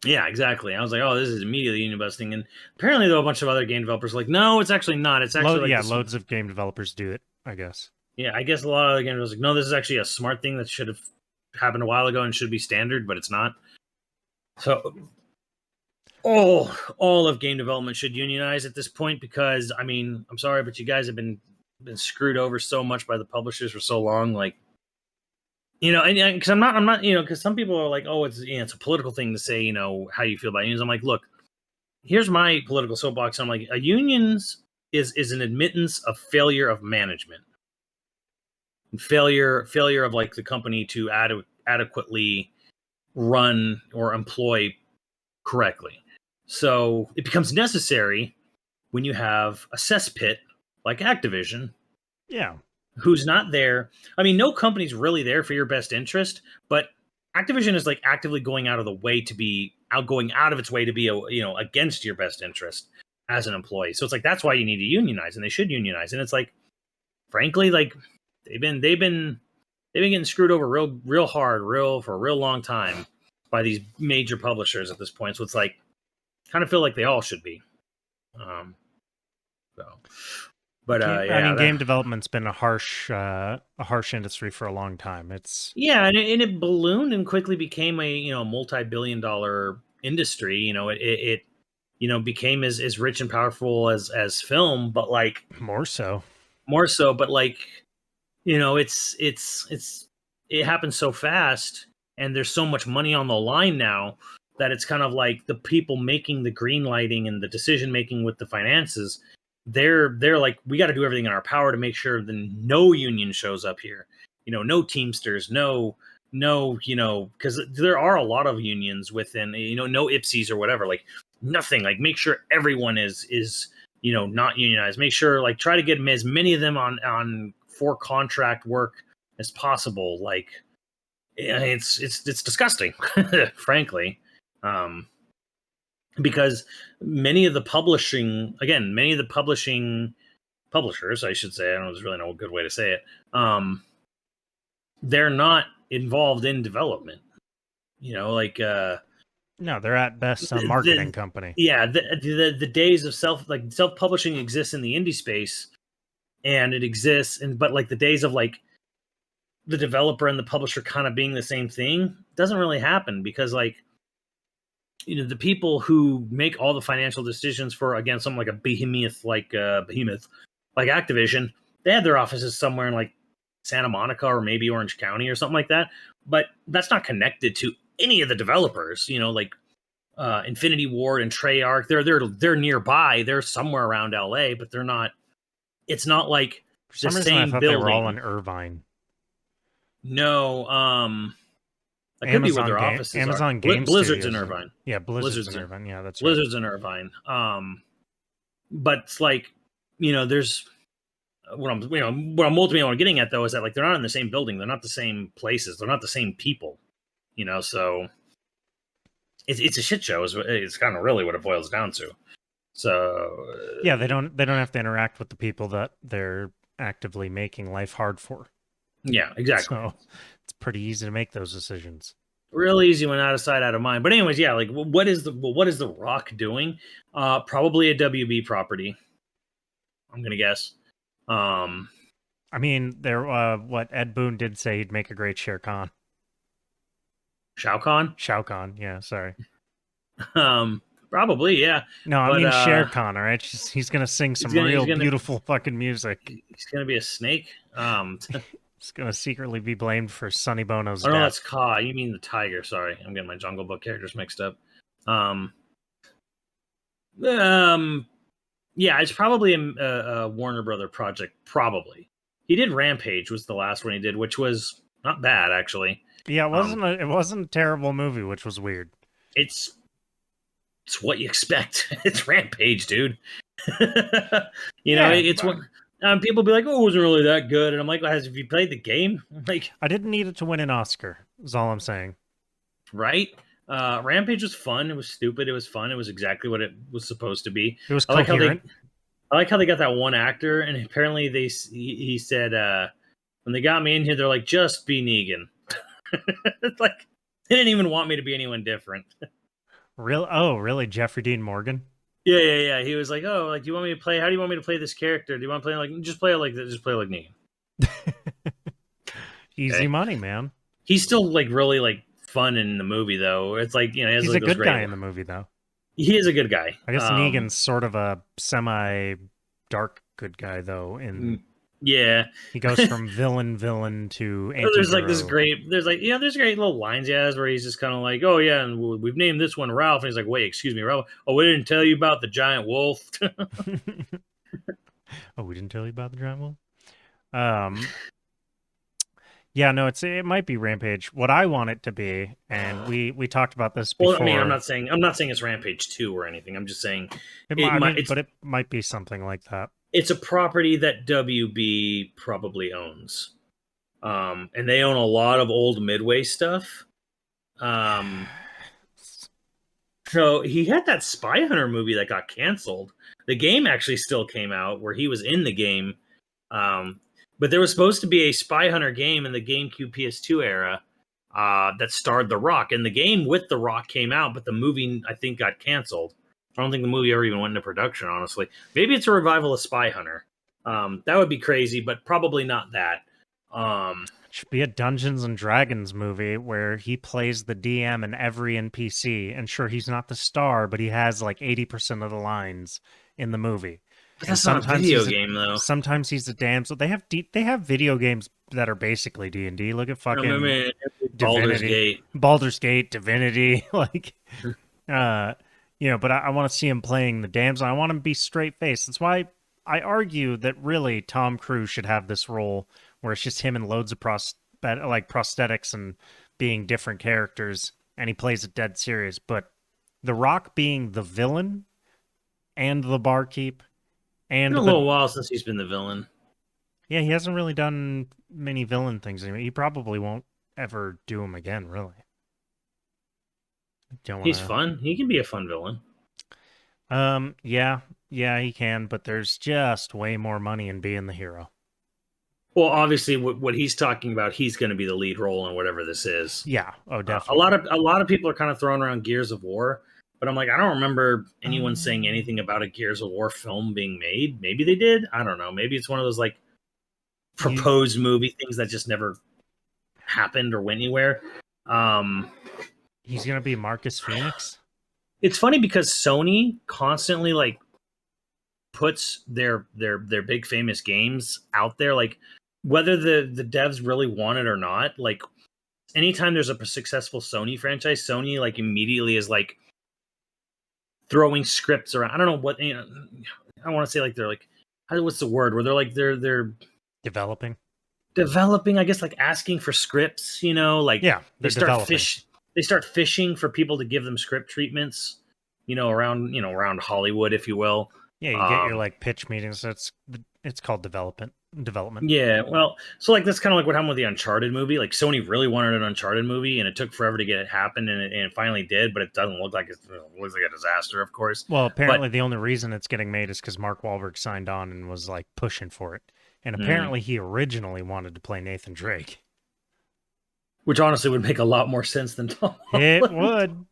Yeah, exactly. I was like, oh, this is immediately union busting. And apparently, though, a bunch of other game developers were like, no, it's actually not. It's actually like this. Loads of game developers do it, I guess. Yeah, I guess a lot of the game developers like, no, this is actually a smart thing that should have happened a while ago and should be standard, but it's not. So all of game development should unionize at this point because I mean, I'm sorry, but you guys have been screwed over so much by the publishers for so long. Like, and because I'm not, because some people are like, oh, it's a political thing to say, how you feel about unions. I'm like, look, here's my political soapbox. I'm like, a unions is an admittance of failure of management, and failure of like the company to adequately run or employ correctly. So it becomes necessary when you have a cesspit like Activision. Yeah. Who's not there. I mean, no company's really there for your best interest, but Activision is like actively going out of its way to be against your best interest as an employee. So it's like that's why you need to unionize, and they should unionize. And it's like, frankly, like they've been getting screwed over real hard, for a real long time by these major publishers at this point. So it's like, kind of feel like they all should be. Game development's been a harsh industry for a long time. And it ballooned and quickly became a multi-billion-dollar industry. It became as rich and powerful as film, but like more so. But like, it happens so fast, and there's so much money on the line now that it's kind of like the people making the green lighting and the decision making with the finances. They're like, we got to do everything in our power to make sure that no union shows up here. No Teamsters, no, because there are a lot of unions within, no IPSIs or whatever. Like nothing. Like make sure everyone is not unionized. Make sure like try to get as many of them on for contract work as possible. Like it's disgusting, frankly. Because many of the publishing publishers, I should say, I don't really know a good way to say it. They're not involved in development. No, they're at best a marketing company. Yeah, the days of self-publishing exists in the indie space, and it exists, but like the days of like the developer and the publisher kind of being the same thing doesn't really happen because like. The people who make all the financial decisions for, again, something like a behemoth like Activision, they have their offices somewhere in like Santa Monica or maybe Orange County or something like that. But that's not connected to any of the developers. Like Infinity Ward and Treyarch, they're nearby. They're somewhere around LA, but they're not. It's not like for some reason I thought building. They were all in Irvine. No, that could be where their offices Amazon are. Game Blizzard's Studios. in Irvine. Yeah, Blizzard's in Irvine. Yeah, that's Blizzard's in Irvine. But it's like, there's what I'm ultimately getting at though is that like they're not in the same building. They're not the same places. They're not the same people. So it's a shit show. It's kind of really what it boils down to. So yeah, they don't have to interact with the people that they're actively making life hard for. Yeah, exactly. So it's pretty easy to make those decisions. Real easy when out of sight, out of mind. But anyways, yeah, like what is the Rock doing? Probably a WB property. I'm gonna guess. I mean, what Ed Boon did say he'd make a great Shere Khan. Shao Kahn? Shao Kahn, yeah, sorry. Probably, yeah. No, I mean Shere Khan, all right? He's gonna sing some beautiful fucking music. He's gonna be a snake. He's gonna secretly be blamed for Sonny Bono's death. Oh, no, that's Ka. You mean the tiger? Sorry, I'm getting my Jungle Book characters mixed up. Yeah, it's probably a Warner Brother project. Probably he did Rampage was the last one he did, which was not bad actually. Yeah, it wasn't a terrible movie, which was weird. It's what you expect. It's Rampage, dude. It's what. People be like, "Oh, it wasn't really that good," and I'm like, "Have you played the game?" Like, I didn't need it to win an Oscar. Is all I'm saying. Right? Rampage was fun. It was stupid. It was fun. It was exactly what it was supposed to be. It was coherent. I like how they got that one actor, and apparently he said when they got me in here, they're like, "Just be Negan." It's like they didn't even want me to be anyone different. Real? Oh, really? Jeffrey Dean Morgan? Yeah. He was like, "Oh, like, do you want me to play? How do you want me to play this character? Do you want to play like just play it like this? Just play it like me." Easy Okay. money, man. He's still like really like fun in the movie though. It's like he has He's like a those good guy great. in the movie, though. He is a good guy. I guess Negan's sort of a semi-dark good guy, though. Yeah. He goes from villain to There's like this anti-hero. great. There's great little lines he has where he's just kind of like, "Oh yeah, and we've named this one Ralph," and he's like, "Wait, excuse me, Ralph? Oh, we didn't tell you about the giant wolf." Oh, we didn't tell you about the giant wolf? Yeah, no, it might be Rampage. What I want it to be, and we talked about this before. Well, I mean, I'm not saying it's Rampage 2 or anything. I'm just saying but it might be something like that. It's a property that WB probably owns. And they own a lot of old Midway stuff. So he had that Spy Hunter movie that got canceled. The game actually still came out where he was in the game. But there was supposed to be a Spy Hunter game in the GameCube PS2 era that starred The Rock. And the game with The Rock came out, but the movie, I think, got canceled. I don't think the movie ever even went into production, honestly. Maybe it's a revival of Spy Hunter. That would be crazy, but probably not that. It should be a Dungeons and Dragons movie where he plays the DM and every NPC. And sure, he's not the star, but he has like 80% of the lines in the movie. But that's not a video game, though. Sometimes he's a damsel. They have video games that are basically D&D. Look at fucking Baldur's Gate, Divinity, like, but I want to see him playing the damsel. I want him to be straight faced. That's why I argue that really Tom Cruise should have this role where it's just him and loads of prosthetics and being different characters, and he plays it dead serious. But The Rock being the villain and the barkeep. And it's been a little while since he's been the villain. Yeah, he hasn't really done many villain things anymore. He probably won't ever do them again, really. He's fun. He can be a fun villain. Yeah, he can, but there's just way more money in being the hero. Well, obviously, what he's talking about, he's going to be the lead role in whatever this is. Yeah, definitely. A lot of people are kind of throwing around Gears of War. But I'm like, I don't remember anyone saying anything about a Gears of War film being made. Maybe they did. I don't know. Maybe it's one of those like proposed movie things that just never happened or went anywhere. He's gonna be Marcus Phoenix. It's funny because Sony constantly like puts their big famous games out there, like whether the devs really want it or not. Like anytime there's a successful Sony franchise, Sony like immediately is like throwing scripts around. I don't know what, I want to say like they're like, what's the word where they're like they're developing, I guess, like asking for scripts, like they start fishing for people to give them script treatments, around Hollywood, if you will. Yeah, you get your like pitch meetings. So it's called development. Yeah, well, so like that's kind of like what happened with the Uncharted movie. Like Sony really wanted an Uncharted movie, and it took forever to get it happen, and it finally did. But it doesn't look like it looks like a disaster, of course. Well, apparently the only reason it's getting made is because Mark Wahlberg signed on and was like pushing for it, and apparently he originally wanted to play Nathan Drake, which honestly would make a lot more sense than Tom Holland. It would.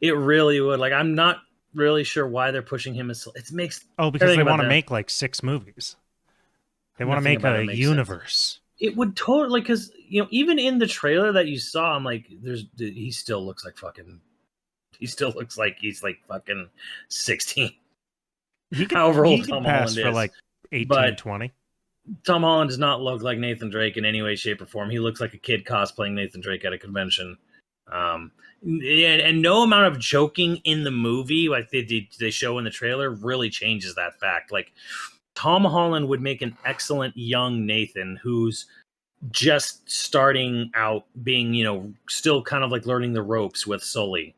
It really would. Like I'm not really sure why they're pushing him as it makes. Oh, because they want to make like 6 movies. They want to make a universe. It would totally, because even in the trailer that you saw, I'm like, he still looks like he's like fucking 16. However old Tom Holland is, for like 18, 20. Tom Holland does not look like Nathan Drake in any way, shape, or form. He looks like a kid cosplaying Nathan Drake at a convention. And no amount of joking in the movie, like they show in the trailer, really changes that fact. Like Tom Holland would make an excellent young Nathan who's just starting out being, still kind of like learning the ropes with Sully.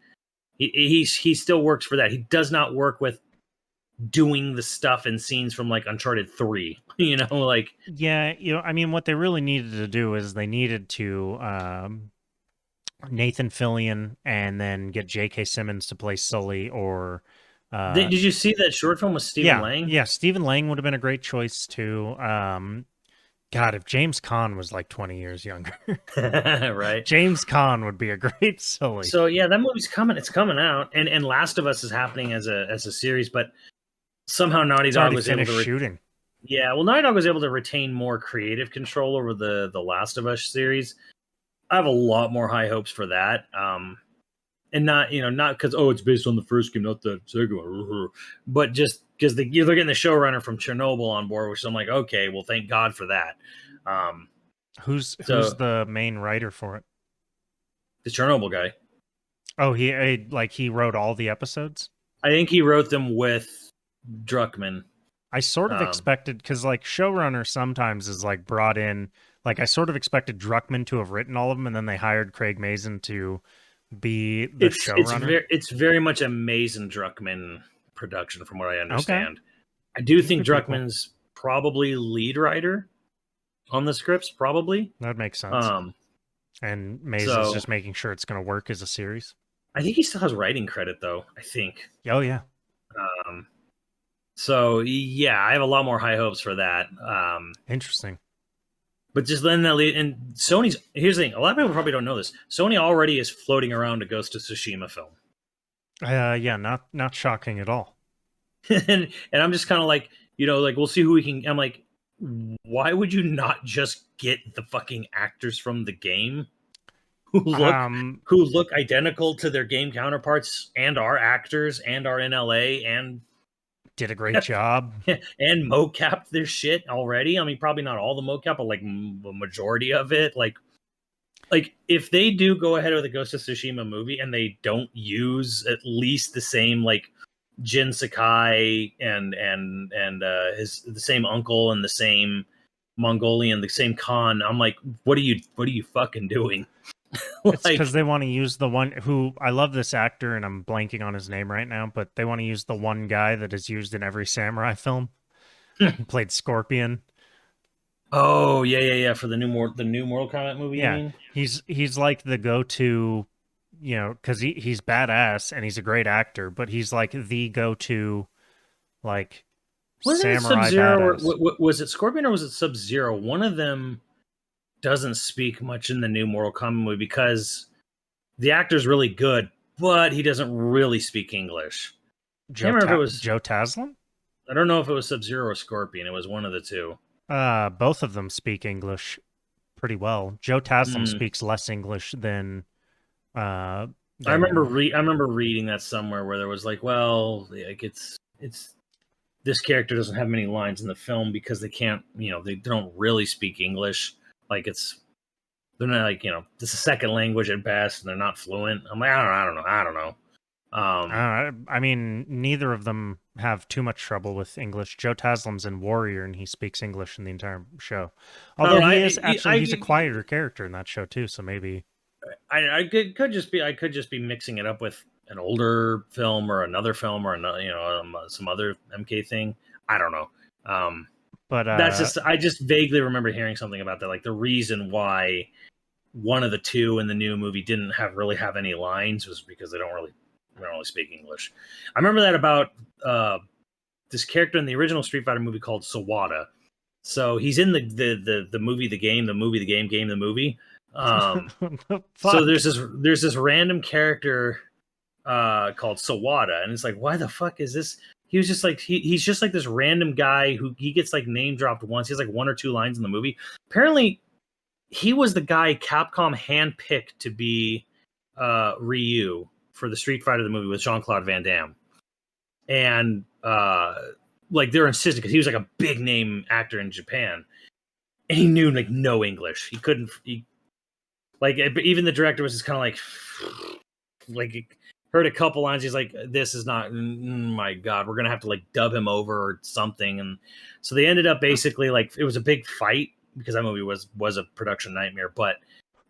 He still works for that. He does not work with doing the stuff and scenes from like Uncharted 3, like. Yeah, I mean, what they really needed to do is they needed to Nathan Fillion and then get J.K. Simmons to play Sully or... Did you see that short film with Stephen Lang? Yeah, Stephen Lang would have been a great choice too. God, if James Caan was like 20 years younger, Right? James Caan would be a great Sully. So yeah, that movie's coming. It's coming out, and Last of Us is happening as a series, but somehow Naughty It's Dog already was able finished to. shooting. Yeah, well, Naughty Dog was able to retain more creative control over the Last of Us series. I have a lot more high hopes for that. And not because it's based on the first game, not the second one, but just because they're getting the showrunner from Chernobyl on board, which I'm like, okay, well, thank God for that. Who's So the main writer for it? the Chernobyl guy, Oh, he wrote all the episodes. I think he wrote them with Druckmann. I sort of Um, expected, because like showrunner sometimes is like brought in. Like I sort of expected Druckmann to have written all of them, and then they hired Craig Mazin to be the showrunner. it's very much a Mason Druckmann production, from what I Okay, understand. I do that'd think be pretty cool. Druckmann's probably lead writer on the scripts, probably. That makes sense. Um, And Mazin's so just making sure it's going to work as a series. I think he still has writing credit, though. I think. Oh yeah, Um, so yeah, I have a lot more high hopes for that. interesting. But just then that and Sony's here's the thing: a lot of people probably don't know this. Sony already is floating around a Ghost of Tsushima film, Yeah, not shocking at all. and I'm just kind of like, like we'll see who we can. I'm like, why would you not just get the fucking actors from the game who look identical to their game counterparts and are actors and are in LA and Did a great job. and mocap their shit already. I mean, probably not all the mocap, but like the majority of it. Like if they do go ahead with the Ghost of Tsushima movie and they don't use at least the same like Jin Sakai and his the same uncle and the same Mongolian, the same Khan, I'm like, what are you fucking doing? It's because they want to use the one who I love this actor, and I'm blanking on his name right now, but they want to use the one guy that is used in every samurai film. He played Scorpion. Oh yeah, for the new Mortal Kombat movie. Yeah, you mean? he's like the go-to, because he's badass and he's a great actor, but he's like the go-to, like Wasn't it samurai Sub-Zero? badass. Was it Scorpion or was it Sub-Zero? One of them doesn't speak much in the new Mortal Kombat movie because the actor's really good, but he doesn't really speak English. Joe Taslim? I don't know if it was Sub-Zero or Scorpion. It was one of the two. Both of them speak English pretty well. Joe Taslim speaks less English than. I remember reading that somewhere where there was like, well, like it's this character doesn't have many lines in the film because they can't, they don't really speak English. Like they're not like, it's a second language at best, and they're not fluent. I'm like, I don't know. I mean, neither of them have too much trouble with English. Joe Taslim's in Warrior, and he speaks English in the entire show. Although he's a quieter character in that show too, so maybe I could just be mixing it up with an older film or another film or another, some other MK thing. I don't know. But that's just I just vaguely remember hearing something about that, like the reason why one of the two in the new movie didn't really have any lines was because they don't really speak English. I remember that about this character in the original Street Fighter movie called Sawada. So he's in the movie, the game, the movie, the game, the movie. So there's this random character called Sawada, and it's like, why the fuck is this? He was just like he's just like this random guy who he gets like name dropped once. He has like one or two lines in the movie. Apparently, he was the guy Capcom handpicked to be Ryu for the Street Fighter the movie with Jean-Claude Van Damme, and like they're insistent because he was like a big name actor in Japan, and he knew like no English. He couldn't. Even the director was just kind of like heard a couple lines. He's like, "This is not. My God, we're gonna have to like dub him over or something." And so they ended up basically like it was a big fight because that movie was a production nightmare. But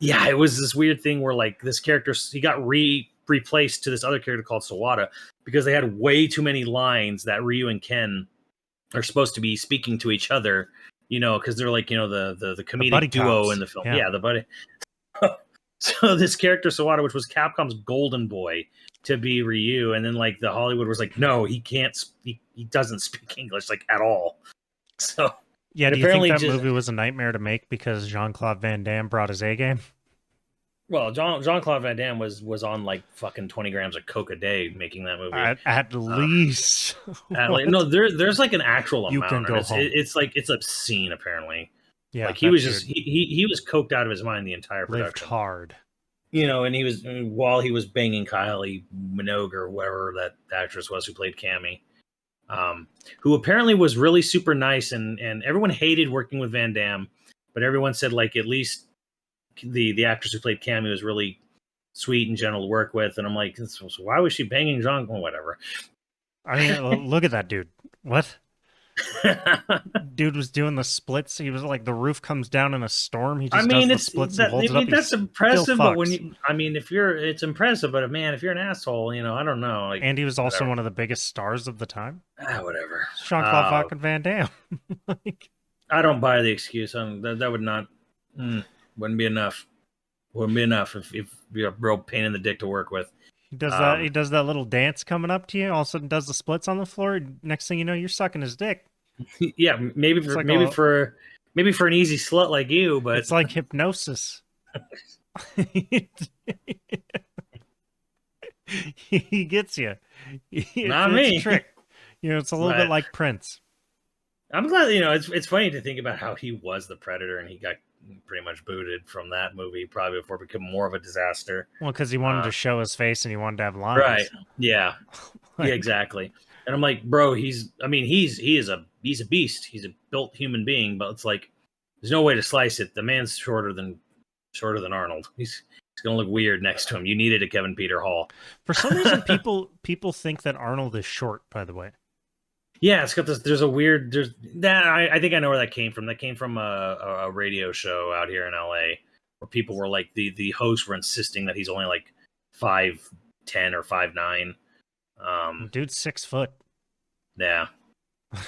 yeah, it was this weird thing where like this character he got replaced to this other character called Sawada because they had way too many lines that Ryu and Ken are supposed to be speaking to each other. Because they're like the comedic duo cops in the film. Yeah, the buddy. So this character Sawada, which was Capcom's golden boy to be Ryu, and then like the Hollywood was like, no, he can't. He doesn't speak English like at all. So Yeah, And do you think apparently that just movie was a nightmare to make because Jean-Claude Van Damme brought his A game? well, Jean-Claude Van Damme was on like fucking 20 grams of coke a day making that movie. At least. Like, What? no, there's like an actual You can amount, and go home. it's like it's obscene apparently. Yeah, Like he that was just dude he was coked out of his mind the entire lived production. hard. You know, and he was while he was banging Kylie Minogue or whoever that actress was who played Cammy, who apparently was really super nice, and everyone hated working with Van Damme, but everyone said like at least the actress who played Cammy was really sweet and gentle to work with, and I'm like, so why was she banging Jean? Well, whatever. I mean, look at that dude. What? Dude was doing the splits. He was like, the roof comes down in a storm. He just does the splits and holds it up. That's He's impressive, still but when fucks. you, I mean, it's impressive, but man, if you're an asshole, you know, I don't know. Like, And he was also whatever. one of the biggest stars of the time. Whatever. Jean-Claude fucking Van Damme. Like, I don't buy the excuse. That would not, wouldn't be enough. Wouldn't be enough if you're a real pain in the dick to work with. he does that. He does that little dance coming up to you. All of a sudden, does the splits on the floor. Next thing you know, you're sucking his dick. Yeah, maybe for like maybe for an easy slut like you, but It's like hypnosis. He gets you. Not me. It's a trick. You know, it's a little bit like Prince. I'm glad, you know, it's funny to think about how he was the Predator and he got pretty much booted from that movie probably before it became more of a disaster. Well, because he wanted to show his face and he wanted to have lines. Right. Yeah. Yeah, exactly. And I'm like, bro, he is a beast. He's a built human being, but it's like there's no way to slice it. The man's shorter than Arnold. He's gonna look weird next to him. You needed a Kevin Peter Hall. For some reason, people think that Arnold is short. By the way, yeah, it's got this. There's a weird. There's that. I think I know where that came from. That came from a radio show out here in LA, where people were like the hosts were insisting that he's only like 5'10" or 5'9". Dude's 6 foot. Yeah.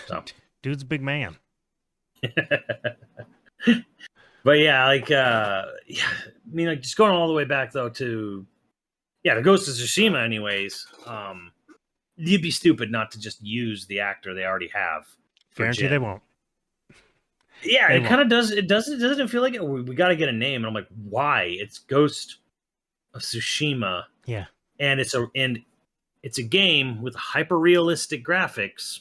So. Dude's a big man. But yeah, like I mean, like just going all the way back though to the Ghost of Tsushima. Anyways, you'd be stupid not to just use the actor they already have. Guarantee they won't. Yeah, it kind of does. It doesn't feel like it. We got to get a name, and I'm like, why? It's Ghost of Tsushima. Yeah, and it's a game with hyper realistic graphics,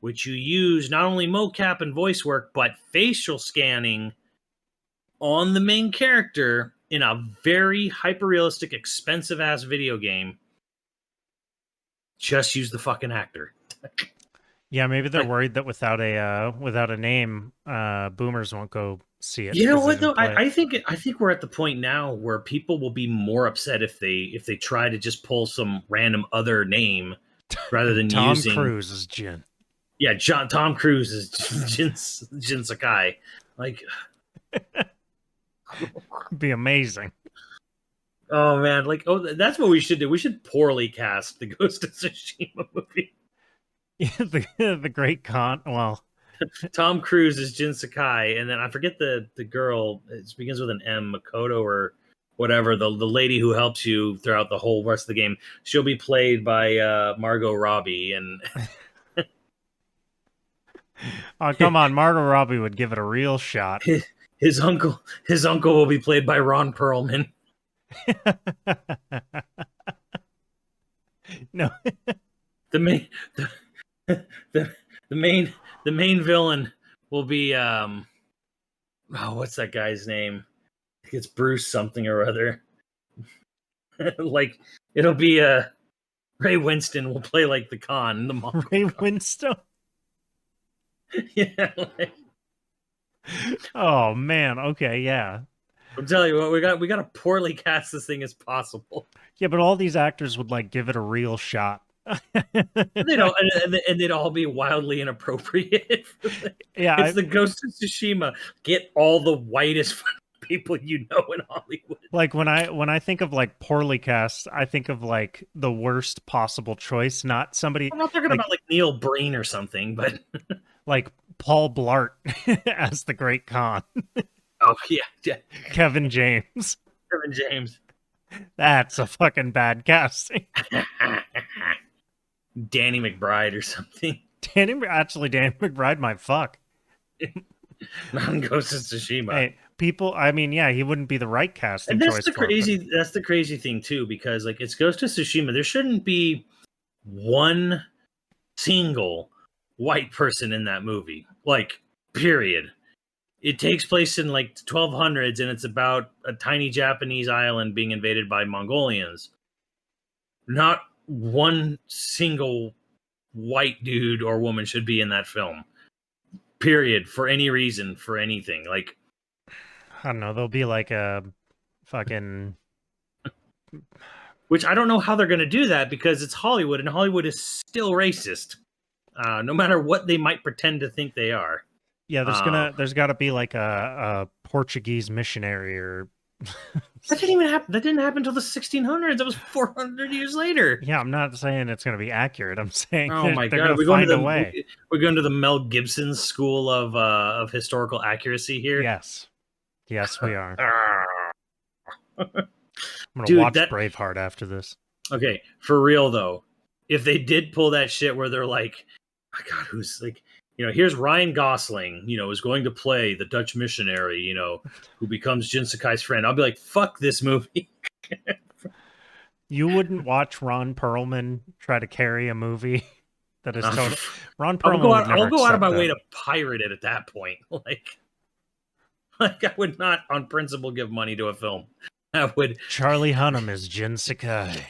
which you use not only mocap and voice work, but facial scanning on the main character in a very hyper realistic, expensive ass video game. Just use the fucking actor. Yeah, maybe they're worried that without a name, boomers won't go see it. You know what though? I think we're at the point now where people will be more upset if they try to just pull some random other name rather than using Tom Cruise as Jin. Yeah, Tom Cruise is Jin Sakai. Like, be amazing. Oh man, like that's what we should do. We should poorly cast the Ghost of Tsushima movie. the great Khan. Well, Tom Cruise is Jin Sakai, and then I forget the girl. It begins with an M, Makoto or whatever. The lady who helps you throughout the whole rest of the game. She'll be played by Margot Robbie, and oh come on, Margot Robbie would give it a real shot. His uncle will be played by Ron Perlman. No, the main villain will be what's that guy's name? I think it's Bruce something or other. Like it'll be Ray Winston will play like the Khan, the Mongol Ray Khan. Winston. Yeah. Like, oh man. Okay. Yeah. I'm telling you what, we got to poorly cast this thing as possible. Yeah, but all these actors would like give it a real shot. They don't, and they'd all be wildly inappropriate. Yeah, it's the Ghost of Tsushima. Get all the whitest people you know in Hollywood. Like when I think of like poorly cast, I think of like the worst possible choice, not somebody. I'm not talking about like Neil Breen or something, but like Paul Blart as the Great Khan. Oh yeah. Kevin James. Kevin James. That's a fucking bad casting. Danny McBride or something. Danny McBride might fuck. non Ghost of Tsushima. Hey, people. I mean, yeah, he wouldn't be the right casting And that's choice the for it, crazy. That's the crazy thing too, because like it's Ghost of Tsushima. There shouldn't be one single white person in that movie. Like, period. It takes place in like 1200s, and it's about a tiny Japanese island being invaded by Mongolians. Not one single white dude or woman should be in that film. Period. For any reason, for anything. Like, I don't know. There'll be like a fucking. which I don't know how they're going to do that because it's Hollywood, and Hollywood is still racist, no matter what they might pretend to think they are. Yeah, there's got to be like a Portuguese missionary or. That didn't even happen. That didn't happen until the 1600s. That was 400 years later. Yeah, I'm not saying it's going to be accurate. I'm saying Oh my they're god, going to find a way. We're going to the Mel Gibson school of historical accuracy here. Yes, we are. I'm going Dude, to watch Braveheart after this. Okay, for real though, if they did pull that shit where they're like, oh my god, who's like, here's Ryan Gosling, is going to play the Dutch missionary, who becomes Jin Sakai's friend. I'll be like, fuck this movie. You wouldn't watch Ron Perlman try to carry a movie that is total. Ron Perlman I'll go out of my way to pirate it at that point. Like I would not, on principle, give money to a film. I would. Charlie Hunnam is Jin Sakai.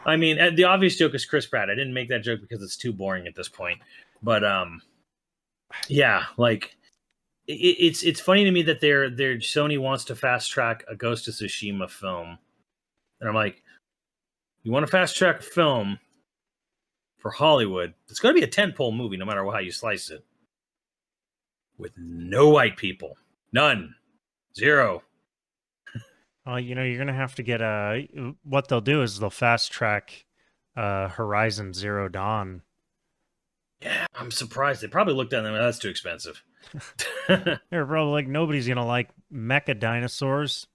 I mean, the obvious joke is Chris Pratt. I didn't make that joke because it's too boring at this point. But yeah, like it's funny to me that their Sony wants to fast track a Ghost of Tsushima film, and I'm like, you want to fast track a film for Hollywood? It's going to be a tentpole movie, no matter how you slice it, with no white people, none, zero. You're going to have to get what they'll do is they'll fast track Horizon Zero Dawn. Yeah, I'm surprised. They probably looked at them and that's too expensive. They're probably like, nobody's going to like mecha dinosaurs.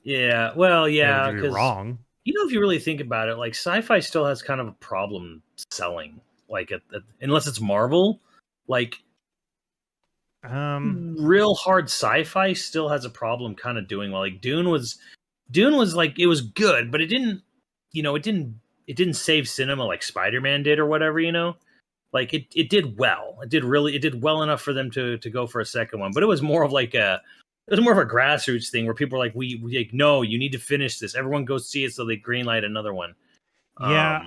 Yeah, well, yeah. You're wrong. If you really think about it, like sci-fi still has kind of a problem selling. Like, unless it's Marvel, like real hard sci-fi still has a problem kind of doing well. Like Dune was like, it was good, but it didn't save cinema like Spider-Man did or whatever. Like it did well. It did well enough for them to go for a second one. But it was more of a grassroots thing where people were like, we like, no, you need to finish this. Everyone go see it, so they greenlight another one. Yeah,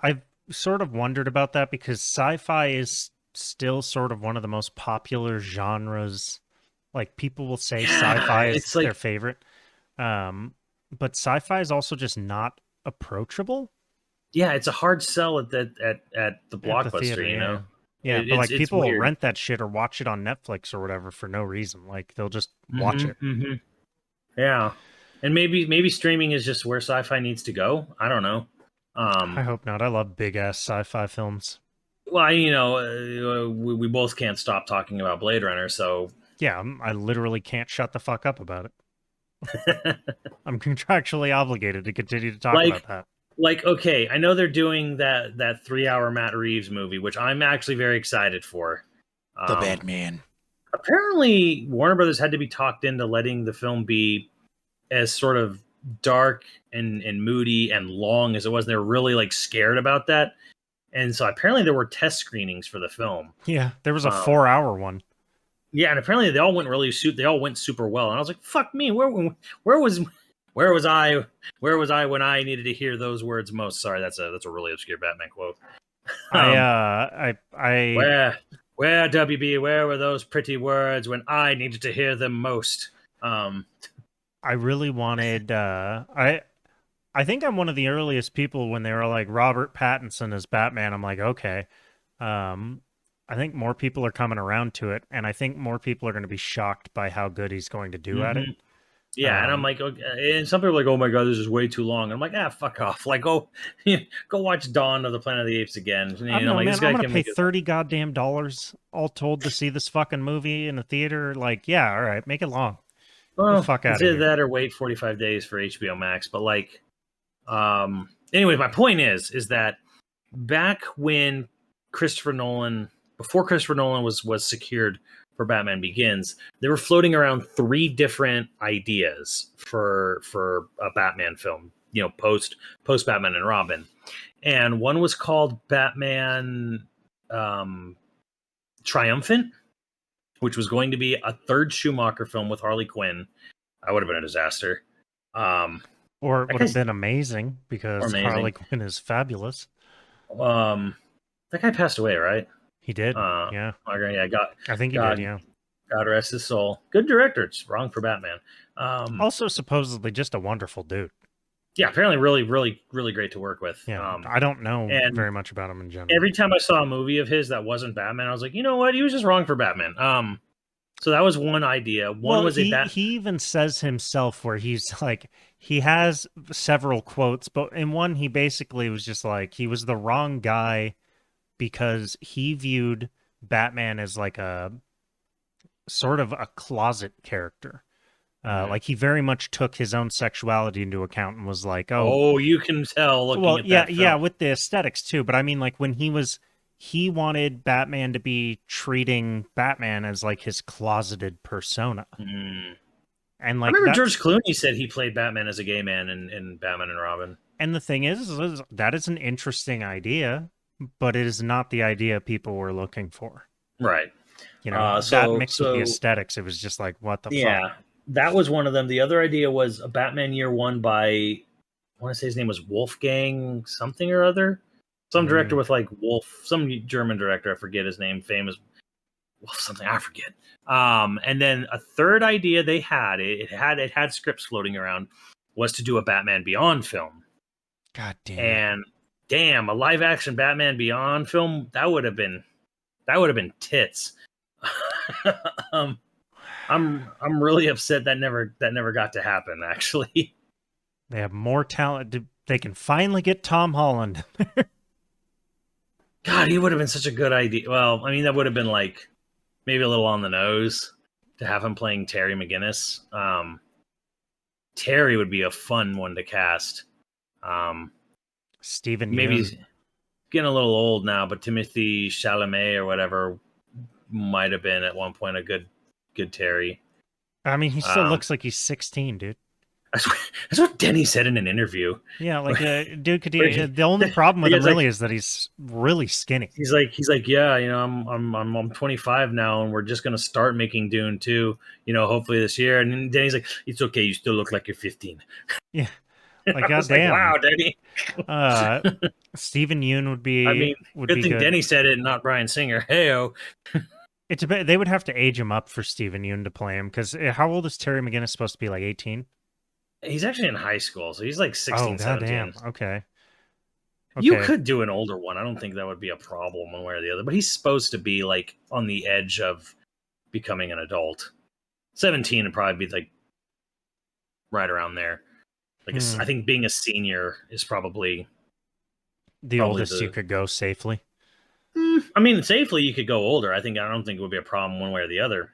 I've sort of wondered about that because sci-fi is still sort of one of the most popular genres. Like people will say sci-fi is their favorite. But sci-fi is also just not approachable. Yeah, it's a hard sell at the Blockbuster, theater, Yeah, but like people will rent that shit or watch it on Netflix or whatever for no reason. Like they'll just watch it. Mm-hmm. Yeah, and maybe streaming is just where sci-fi needs to go. I don't know. I hope not. I love big ass sci-fi films. Well, we both can't stop talking about Blade Runner, so yeah, I literally can't shut the fuck up about it. I'm contractually obligated to continue to talk about that. Like, okay, I know they're doing that 3-hour Matt Reeves movie, which I'm actually very excited for. The Batman. Apparently, Warner Brothers had to be talked into letting the film be as sort of dark and moody and long as it was. They were really like scared about that. And so apparently there were test screenings for the film. Yeah, there was a 4-hour one. Yeah, and apparently they all went super well. And I was like, fuck me, where was I when I needed to hear those words most? Sorry, that's a really obscure Batman quote. Where WB, where were those pretty words when I needed to hear them most? I really wanted I think I'm one of the earliest people when they were like Robert Pattinson as Batman. I'm like, okay. I think more people are coming around to it, and I think more people are going to be shocked by how good he's going to do at it. Yeah, and I'm like, okay, and some people are like, oh my god, this is way too long. And I'm like, fuck off. Like, go watch Dawn of the Planet of the Apes again. I don't know, man, I'm going to pay $30 goddamn all told to see this fucking movie in the theater. Like, yeah, all right, make it long. Well, fuck out it's either that or wait 45 days for HBO Max. But like, anyways, my point is that back when Christopher Nolan, before Christopher Nolan was secured for Batman Begins, they were floating around 3 different ideas for a Batman film, you know, post Batman and Robin. And one was called Batman Triumphant, which was going to be a 3rd Schumacher film with Harley Quinn. That would have been a disaster. Or it would have been amazing because Harley Quinn is fabulous. That guy passed away, right? He did. Yeah. Okay, yeah. I think he did. Yeah. God rest his soul. Good director. It's wrong for Batman. Also, supposedly just a wonderful dude. Yeah, apparently really, really, really great to work with. Yeah, I don't know very much about him in general. Every time I saw a movie of his that wasn't Batman, I was like, you know what? He was just wrong for Batman. So that was one idea. He even says himself where he's like, he has several quotes, but in one he basically was just like, he was the wrong guy because he viewed Batman as like a sort of a closet character. Like he very much took his own sexuality into account and was like, "Oh, you can tell." Looking at that film. With the aesthetics too. But I mean, like when he wanted Batman to be treating Batman as like his closeted persona. And like, I remember George Clooney said he played Batman as a gay man in Batman and Robin. And the thing is that is an interesting idea, but it is not the idea people were looking for. Right. You know, that mixed with the aesthetics, it was just like, what the fuck? Yeah. That was one of them. The other idea was a Batman Year One by, I want to say his name was Wolfgang something or other. Some director with like some German director, I forget his name, famous Wolf something, I forget. And then a third idea they had, it had scripts floating around, was to do a Batman Beyond film. God damn. And damn, a live action Batman Beyond film, that would have been tits. I'm really upset that never got to happen, actually. They have more talent. They can finally get Tom Holland. God, he would have been such a good idea. Well, I mean, that would have been like maybe a little on the nose to have him playing Terry McGinnis. Terry would be a fun one to cast. Stephen maybe Yeun. He's getting a little old now, but Timothy Chalamet or whatever might have been at one point a good Terry. I mean, he still looks like he's 16, dude. That's what Denny said in an interview. Yeah, like, dude, the only problem with him really is that he's really skinny. He's like, yeah, you know, I'm 25 now, and we're just gonna start making Dune 2, you know, hopefully this year. And then Denny's like, it's okay, you still look like you're 15. Yeah, like goddamn. Like, wow, Denny. Stephen Yeun would be. I mean, good thing Denny said it, and not Bryan Singer. Heyo. They would have to age him up for Stephen Yeun to play him, because how old is Terry McGinnis supposed to be? Like 18? He's actually in high school, so he's like 16, 17. Damn. Okay. You could do an older one. I don't think that would be a problem one way or the other, but he's supposed to be like on the edge of becoming an adult. 17 would probably be like right around there. Like I think being a senior is probably the oldest you could go safely. I mean, safely you could go older. I don't think it would be a problem one way or the other.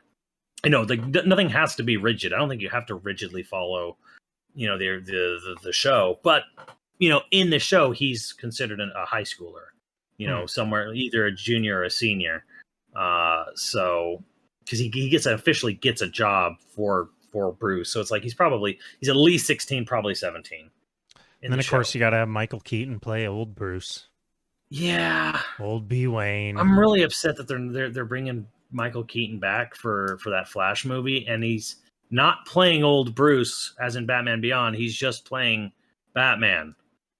You know, like nothing has to be rigid. I don't think you have to rigidly follow, you know, the show. But you know, in the show, he's considered a high schooler. You know, somewhere either a junior or a senior. So because he officially gets a job for Bruce, so it's like he's at least 16, probably 17. And then of course you got to have Michael Keaton play old Bruce. Yeah, old B. Wayne. I'm really upset that they're bringing Michael Keaton back for that Flash movie, and he's not playing old Bruce as in Batman Beyond. He's just playing Batman,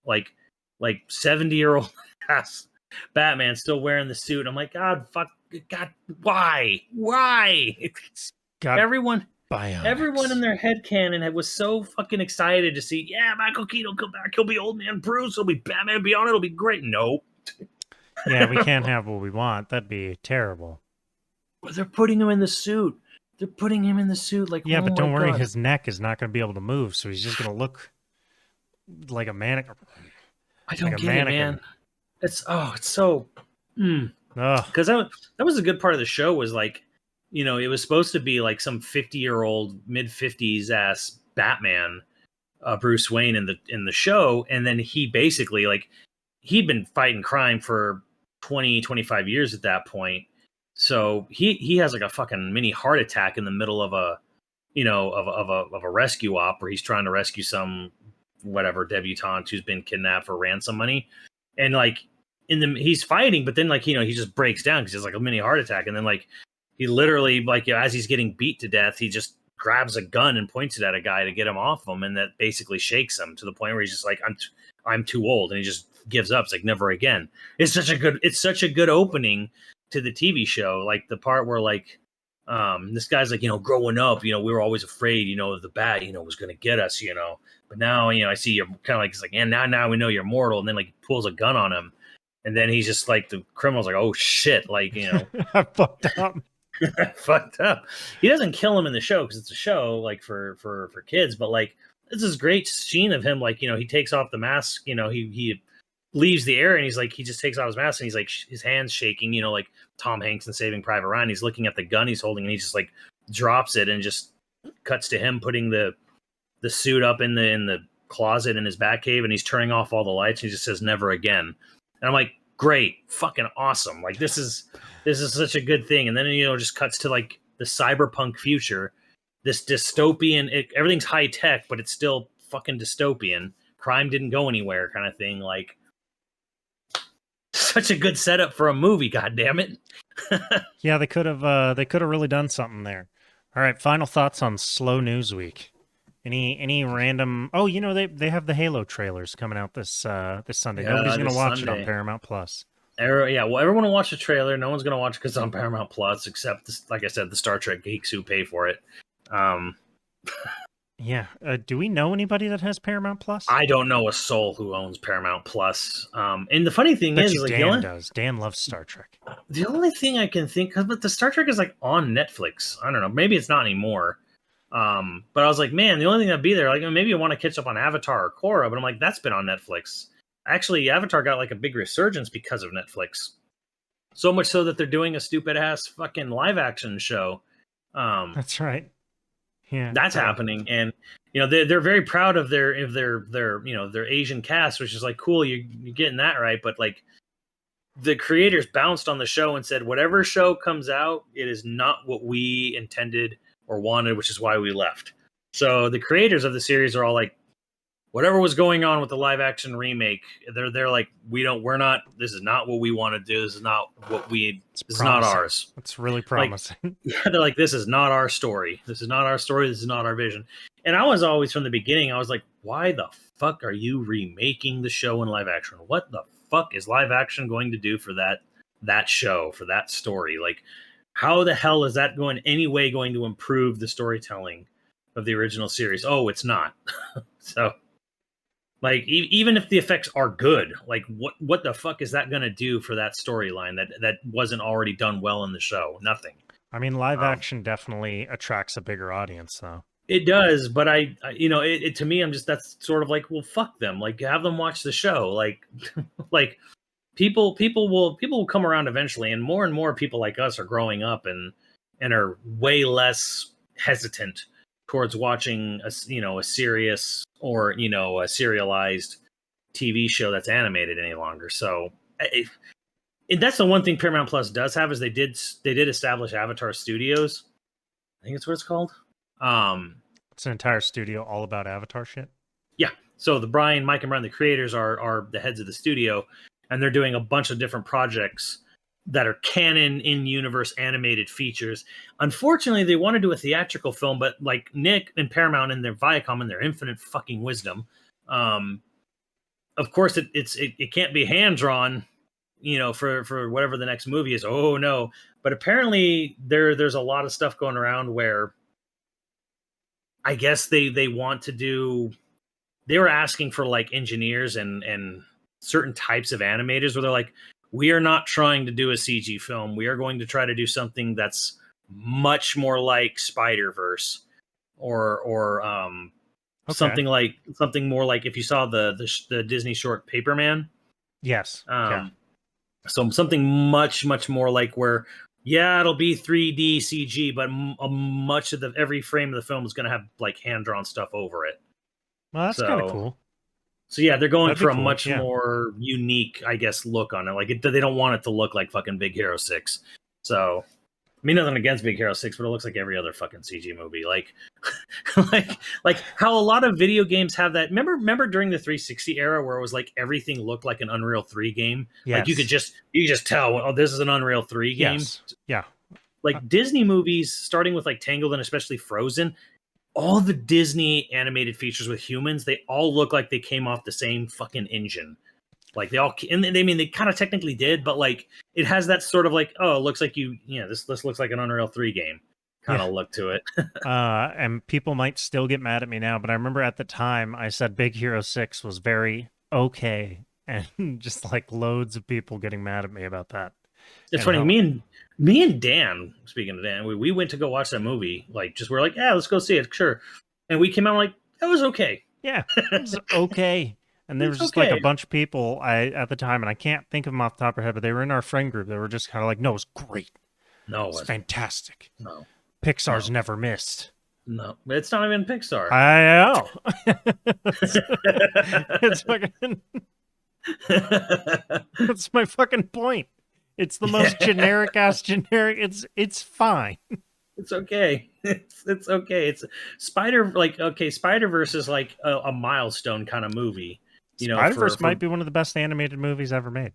like 70-year-old Batman still wearing the suit. I'm like, God, why? Everyone in their headcanon was so fucking excited to see, yeah, Michael Keaton will come back. He'll be old man Bruce. He'll be Batman Beyond. It'll be great. Nope. Yeah, we can't have what we want. That'd be terrible. But they're putting him in the suit. Like, yeah, but don't worry, his neck is not going to be able to move, so he's just going to look like a mannequin. I don't get it, man. It's so because that was a good part of the show. Was like, you know, it was supposed to be like some 50-year-old, mid-50s ass Batman, Bruce Wayne in the show, and then he basically, like, he'd been fighting crime for 25 years at that point. So he has like a fucking mini heart attack in the middle of a, of a rescue op where he's trying to rescue some whatever debutante who's been kidnapped for ransom money, and like he's fighting, but then like he just breaks down because he has like a mini heart attack, and then like he literally like as he's getting beat to death, he just grabs a gun and points it at a guy to get him off him, and that basically shakes him to the point where he's just like, I'm too old, and he just gives up. It's like, never again. It's such a good opening to the TV show. Like the part where like this guy's like, growing up, we were always afraid, the bad, was going to get us, but now, I see you're kind of like, it's like, and now we know you're mortal. And then like he pulls a gun on him, and then he's just like, the criminal's like, oh shit. Like, I fucked up. Fucked up. He doesn't kill him in the show because it's a show like for kids, but like this is great scene of him, like, he takes off the mask, he leaves the air, and he's like, he just takes off his mask, and he's like, his hands shaking, like Tom Hanks in Saving Private Ryan. He's looking at the gun he's holding, and he just like drops it, and just cuts to him putting the suit up in the closet in his Batcave, and he's turning off all the lights, and he just says, never again. And I'm like, great, fucking awesome. Like this is such a good thing. And then just cuts to like the cyberpunk future, this dystopian, everything's high tech, but it's still fucking dystopian. Crime didn't go anywhere, kind of thing. Like, such a good setup for a movie. God damn it! Yeah, they could have really done something there. All right, final thoughts on Slow News Week. Any random? Oh, they have the Halo trailers coming out this Sunday. Yeah, Nobody's gonna watch Sunday. it on Paramount Plus. Yeah, well, everyone will watch the trailer. No one's gonna watch it because it's on Paramount Plus, except like I said, the Star Trek geeks who pay for it. Yeah. Do we know anybody that has Paramount Plus? I don't know a soul who owns Paramount Plus. And the funny thing is, like, Dan does. Dan loves Star Trek. The only thing I can think of, but the Star Trek is like on Netflix. I don't know. Maybe it's not anymore. But I was like, man, the only thing that'd be there, like maybe I want to catch up on Avatar or Korra, but I'm like, that's been on Netflix. Actually, Avatar got like a big resurgence because of Netflix. So much so that they're doing a stupid ass fucking live action show. That's right. Yeah, that's happening, and they're very proud of their their Asian cast, which is like cool. You're getting that right, but like the creators bounced on the show and said, whatever show comes out, it is not what we intended or wanted, which is why we left. So the creators of the series are all like, whatever was going on with the live action remake, they're like, we're not, this is not what we want to do. This is not what this is not ours. It's really promising. Like, yeah, they're like, this is not our story. This is not our story. This is not our vision. And I was always, from the beginning, I was like, why the fuck are you remaking the show in live action? What the fuck is live action going to do for that show, for that story? Like, how the hell is that going to improve the storytelling of the original series? Oh, it's not. So, like, even if the effects are good, like, what the fuck is that going to do for that storyline that wasn't already done well in the show? Nothing. I mean, live action definitely attracts a bigger audience, though. It does, but it to me, that's sort of like, well, fuck them. Like, have them watch the show. Like, like people will come around eventually, and more people like us are growing up and are way less hesitant towards watching a serious or a serialized TV show that's animated any longer. So that's the one thing Paramount Plus does have, is they did establish Avatar Studios. I think that's what it's called. It's an entire studio all about Avatar shit. Yeah. So Mike and Brian, the creators, are the heads of the studio, and they're doing a bunch of different projects that are canon in-universe animated features. Unfortunately, they want to do a theatrical film, but like Nick and Paramount and their Viacom and their infinite fucking wisdom, of course it can't be hand-drawn, for whatever the next movie is. Oh no. But apparently there's a lot of stuff going around where I guess they want to do, they were asking for like engineers and certain types of animators where they're like, we are not trying to do a CG film. We are going to try to do something that's much more like Spider-Verse or something more like, if you saw the Disney short Paperman. Yes. Yeah. So something much, much more like where, yeah, it'll be 3D CG, but much of every frame of the film is going to have like hand-drawn stuff over it. Well, that's kind of cool. So yeah, they're going That'd be for a cool, much yeah. more unique, I guess, look on it. Like they don't want it to look like fucking Big Hero 6. So I mean, nothing against Big Hero 6, but it looks like every other fucking CG movie. Like, like how a lot of video games have that. Remember during the 360 era where it was like everything looked like an Unreal 3 game. Yes. Like you could just tell, oh, this is an Unreal 3 game. Yes. Yeah. Like Disney movies, starting with like Tangled and especially Frozen, all the Disney animated features with humans, they all look like they came off the same fucking engine. Like they all, and they mean they kind of technically did, but like it has that sort of like, oh, it looks like this looks like an Unreal 3 game kind of look to it. And people might still get mad at me now, but I remember at the time I said Big Hero 6 was very okay, and just like loads of people getting mad at me about that. It's funny. Me and Dan, speaking of Dan, we went to go watch that movie. Like, we're like, yeah, let's go see it, sure. And we came out like that was okay. Yeah, it was okay. And there was just like a bunch of people at the time, and I can't think of them off the top of my head, but they were in our friend group. They were just kind of like, no, it's great. No, it's fantastic. No, Pixar's never missed. No, it's not even Pixar. I know. It's fucking. That's my fucking point. It's the most generic ass generic. It's fine. It's okay. It's okay. It's Spider-Verse is like a milestone kind of movie. You know, Spider-Verse might be one of the best animated movies ever made.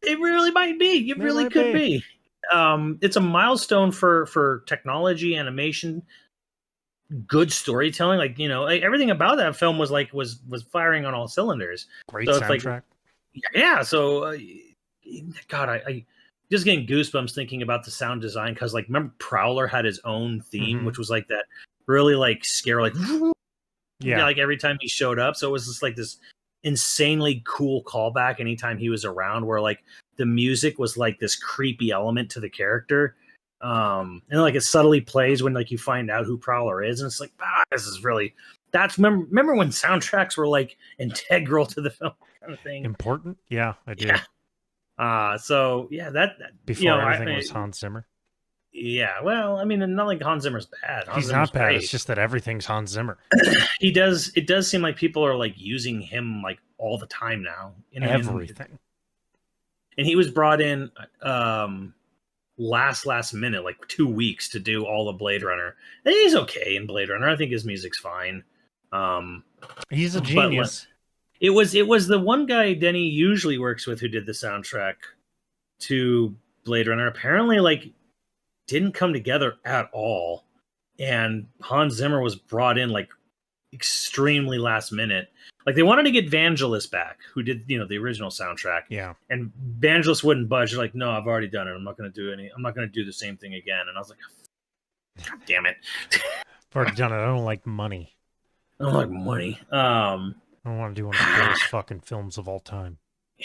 It really might be. It really could be. It's a milestone for technology, animation, good storytelling. Like, you know, like everything about that film was firing on all cylinders. Great soundtrack. Like, yeah. So, God, I just getting goosebumps thinking about the sound design, because like remember Prowler had his own theme, which was like that really like scare, like like every time he showed up. So it was just like this insanely cool callback anytime he was around, where like the music was like this creepy element to the character. And like it subtly plays when like you find out who Prowler is, and it's like, this is really remember when soundtracks were like integral to the film kind of thing. Important? Yeah, I do. Yeah. So yeah, that before everything was Hans Zimmer. Yeah, well, I mean, not like Hans Zimmer's bad. He's not bad. Great. It's just that everything's Hans Zimmer. It does seem like people are like using him like all the time now. Everything. And he was brought in last minute, like 2 weeks to do all the Blade Runner. And he's okay in Blade Runner. I think his music's fine. He's a genius. It was the one guy Denny usually works with who did the soundtrack to Blade Runner. Apparently, like, didn't come together at all, and Hans Zimmer was brought in like extremely last minute. Like they wanted to get Vangelis back, who did the original soundtrack. Yeah, and Vangelis wouldn't budge. They're like, no, I've already done it. I'm not going to do the same thing again. And I was like, God damn it, I've already done it. I don't like money. I don't like money. I don't want to do one of the greatest fucking films of all time. Yeah,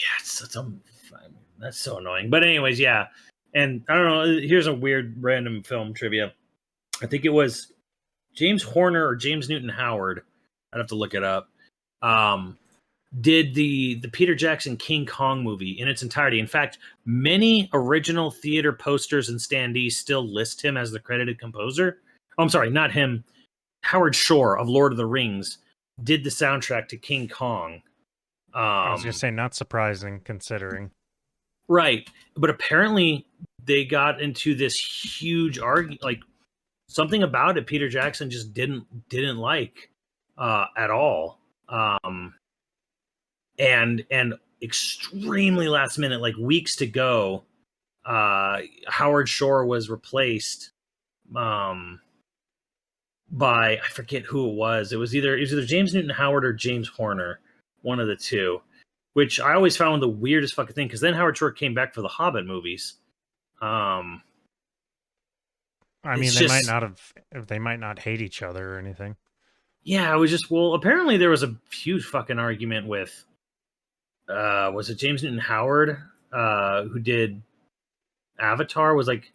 that's so annoying. But anyways, yeah. And I don't know, here's a weird random film trivia. I think it was James Horner or James Newton Howard, I'd have to look it up, did the Peter Jackson King Kong movie in its entirety. In fact, many original theater posters and standees still list him as the credited composer. Oh, I'm sorry, not him. Howard Shore of Lord of the Rings did the soundtrack to King Kong. I was going to say, not surprising considering. Right. But apparently they got into this huge argument, like something about it Peter Jackson just didn't like at all. And extremely last minute, like weeks to go, Howard Shore was replaced by, I forget who it was. It was either James Newton Howard or James Horner, one of the two. Which I always found the weirdest fucking thing, because then Howard Shore came back for the Hobbit movies. I mean, they might not hate each other or anything. Yeah, it was just, well, apparently there was a huge fucking argument with, was it James Newton Howard, who did Avatar, was like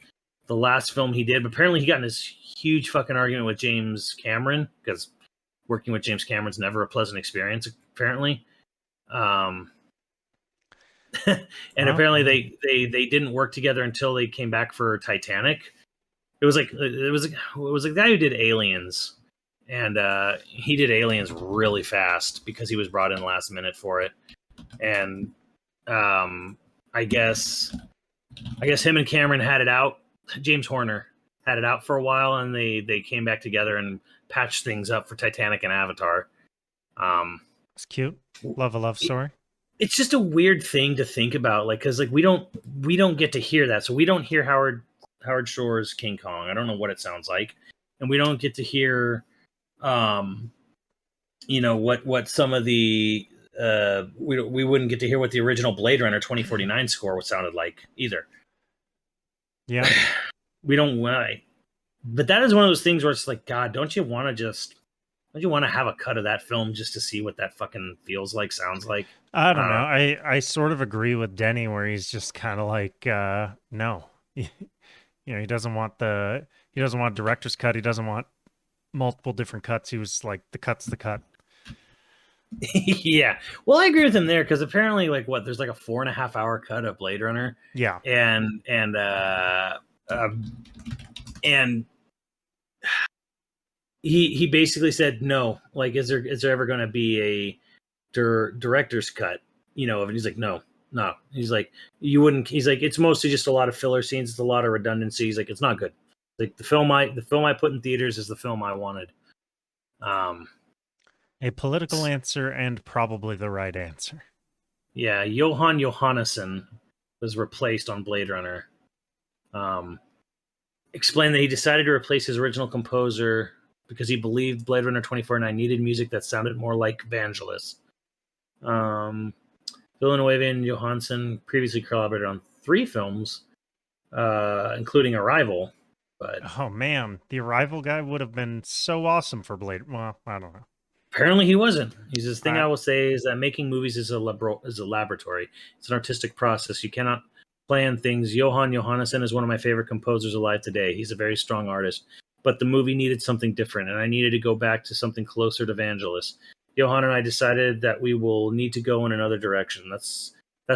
the last film he did. But apparently he got in this huge fucking argument with James Cameron, because working with James Cameron's never a pleasant experience, apparently. And apparently they didn't work together until they came back for Titanic. It was like the guy who did Aliens, and he did Aliens really fast because he was brought in last minute for it. And I guess him and Cameron had it out. James Horner had it out for a while, and they came back together and patched things up for Titanic and Avatar. It's cute. Love a love story. It's just a weird thing to think about, like, because like we don't get to hear that, so we don't hear Howard Shore's King Kong. I don't know what it sounds like, and we don't get to hear, what some of the we wouldn't get to hear what the original Blade Runner 2049 score sounded like either. Yeah, we don't. But that is one of those things where it's like, God, don't you want to have a cut of that film just to see what that fucking feels like, sounds like? I don't know. I sort of agree with Denny where he's just kind of like, no, he doesn't want director's cut. He doesn't want multiple different cuts. He was like, the cut's the cut. Yeah. Well, I agree with him there because apparently, like, there's like a 4.5 hour cut of Blade Runner. Yeah. And he basically said no. Like, is there ever going to be a director's cut? And he's like, no. He's like, you wouldn't. He's like, it's mostly just a lot of filler scenes. It's a lot of redundancy. He's like, it's not good. Like the film I put in theaters is the film I wanted. A political answer and probably the right answer. Yeah, Johan Johannesson was replaced on Blade Runner. Explained that he decided to replace his original composer because he believed Blade Runner 2049 needed music that sounded more like Vangelis. Villeneuve and Johansson previously collaborated on 3 films, including Arrival. But oh man, the Arrival guy would have been so awesome for Blade. Well, I don't know. Apparently he wasn't. He's this thing I will say is that making movies is a laboratory. It's an artistic process. You cannot plan things. Johan Johannesson is one of my favorite composers alive today. He's a very strong artist. But the movie needed something different, and I needed to go back to something closer to Vangelis. Johan and I decided that we will need to go in another direction. That's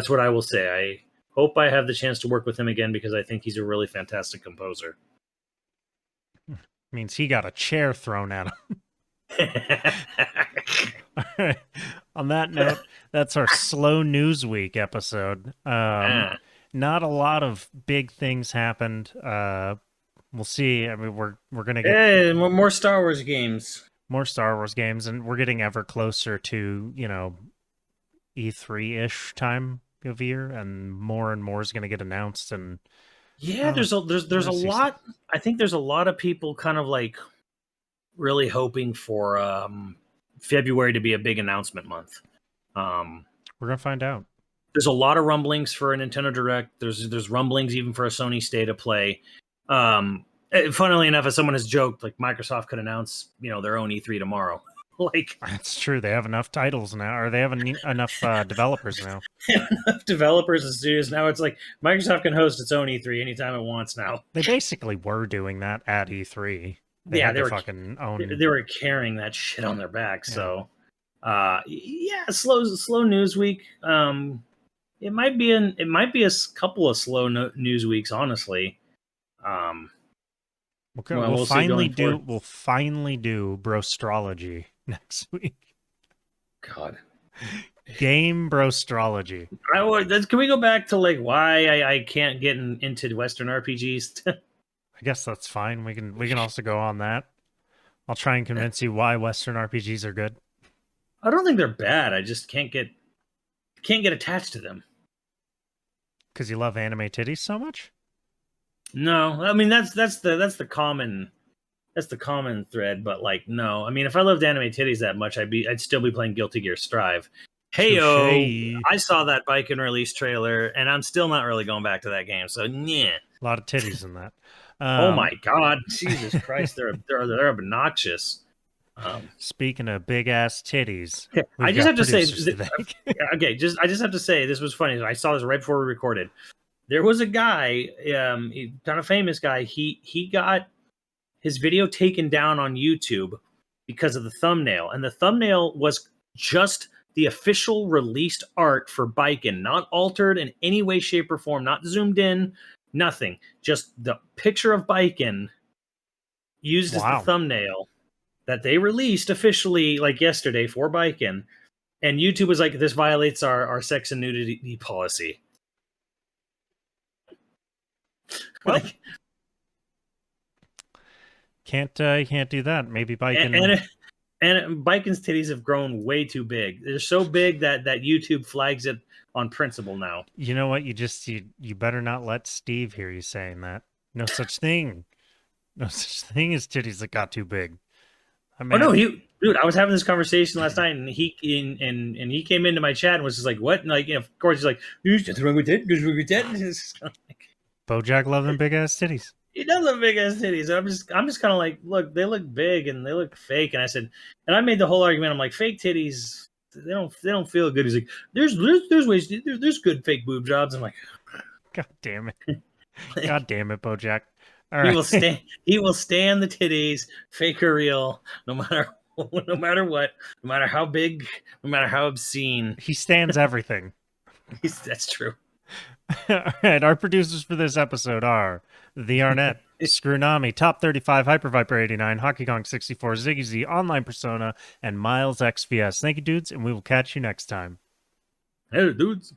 what I will say. I hope I have the chance to work with him again because I think he's a really fantastic composer. Means he got a chair thrown at him. All right. On that note, that's our slow news week episode. Not a lot of big things happened. We'll see. I mean, we're gonna get more Star Wars games. More Star Wars games, and we're getting ever closer to E3-ish time of year, and more is going to get announced. And yeah, there's a lot. I think there's a lot of people kind of like really hoping for February to be a big announcement month. We're gonna find out. There's a lot of rumblings for a Nintendo Direct. There's rumblings even for a Sony State of Play. Funnily enough, as someone has joked, like Microsoft could announce, their own E3 tomorrow. Like that's true. They have enough titles now, or they have enough developers now. Enough developers and studios now. It's like Microsoft can host its own E3 anytime it wants now. They basically were doing that at E3. They were carrying that shit on their back. Yeah. So, slow news week. It might be a couple of slow news weeks, honestly. Okay, we'll finally do Brostrology next week. God, game Brostrology. Can we go back to like why I can't get into Western RPGs? I guess that's fine. We can also go on that. I'll try and convince you why Western RPGs are good. I don't think they're bad. I just can't get attached to them. Because you love anime titties so much? No, I mean that's the common thread. But like, no, I mean if I loved anime titties that much, I'd still be playing Guilty Gear Strive. Heyo, I saw that Bike and Release trailer, and I'm still not really going back to that game. So yeah, a lot of titties in that. Oh my God, Jesus Christ, they're obnoxious. Speaking of big ass titties, I just have to say, I just have to say this was funny. I saw this right before we recorded. There was a guy, kind of famous guy. He got his video taken down on YouTube because of the thumbnail, and the thumbnail was just the official released art for Biken, not altered in any way, shape, or form, not zoomed in, nothing. Just the picture of Biken used as the thumbnail. that they released officially like yesterday for biking, and YouTube was like, "This violates our sex and nudity policy." Well, Like, you can't do that. Maybe biking. and Biken's titties have grown way too big. They're so big that YouTube flags it on principle now. You know what? You better not let Steve hear you saying that. No such thing. No such thing as titties that got too big. I mean, Oh no, dude! I was having this conversation last night, and he came into my chat and was just like, "What?" And like, of course, he's like, "There's nothing wrong with that. There's wrong with that." And it's like, Bojack loving big ass titties. he does have big ass titties. And I'm just kind of like, look, they look big and they look fake. And I said, and I made the whole argument. I'm like, fake titties, they don't feel good. He's like, there's ways, there's good fake boob jobs. I'm like, God damn it. God damn it, Bojack. All right. He will stand the titties, fake or real, no matter what, no matter how big, no matter how obscene. He stands everything. That's true. All right, our producers for this episode are The Arnett, Screwnami, Top 35, Hyper Viper 89, Hockey Kong 64, Ziggy Z, Online Persona, and Miles XVS. Thank you, dudes, and we will catch you next time. Hey, dudes.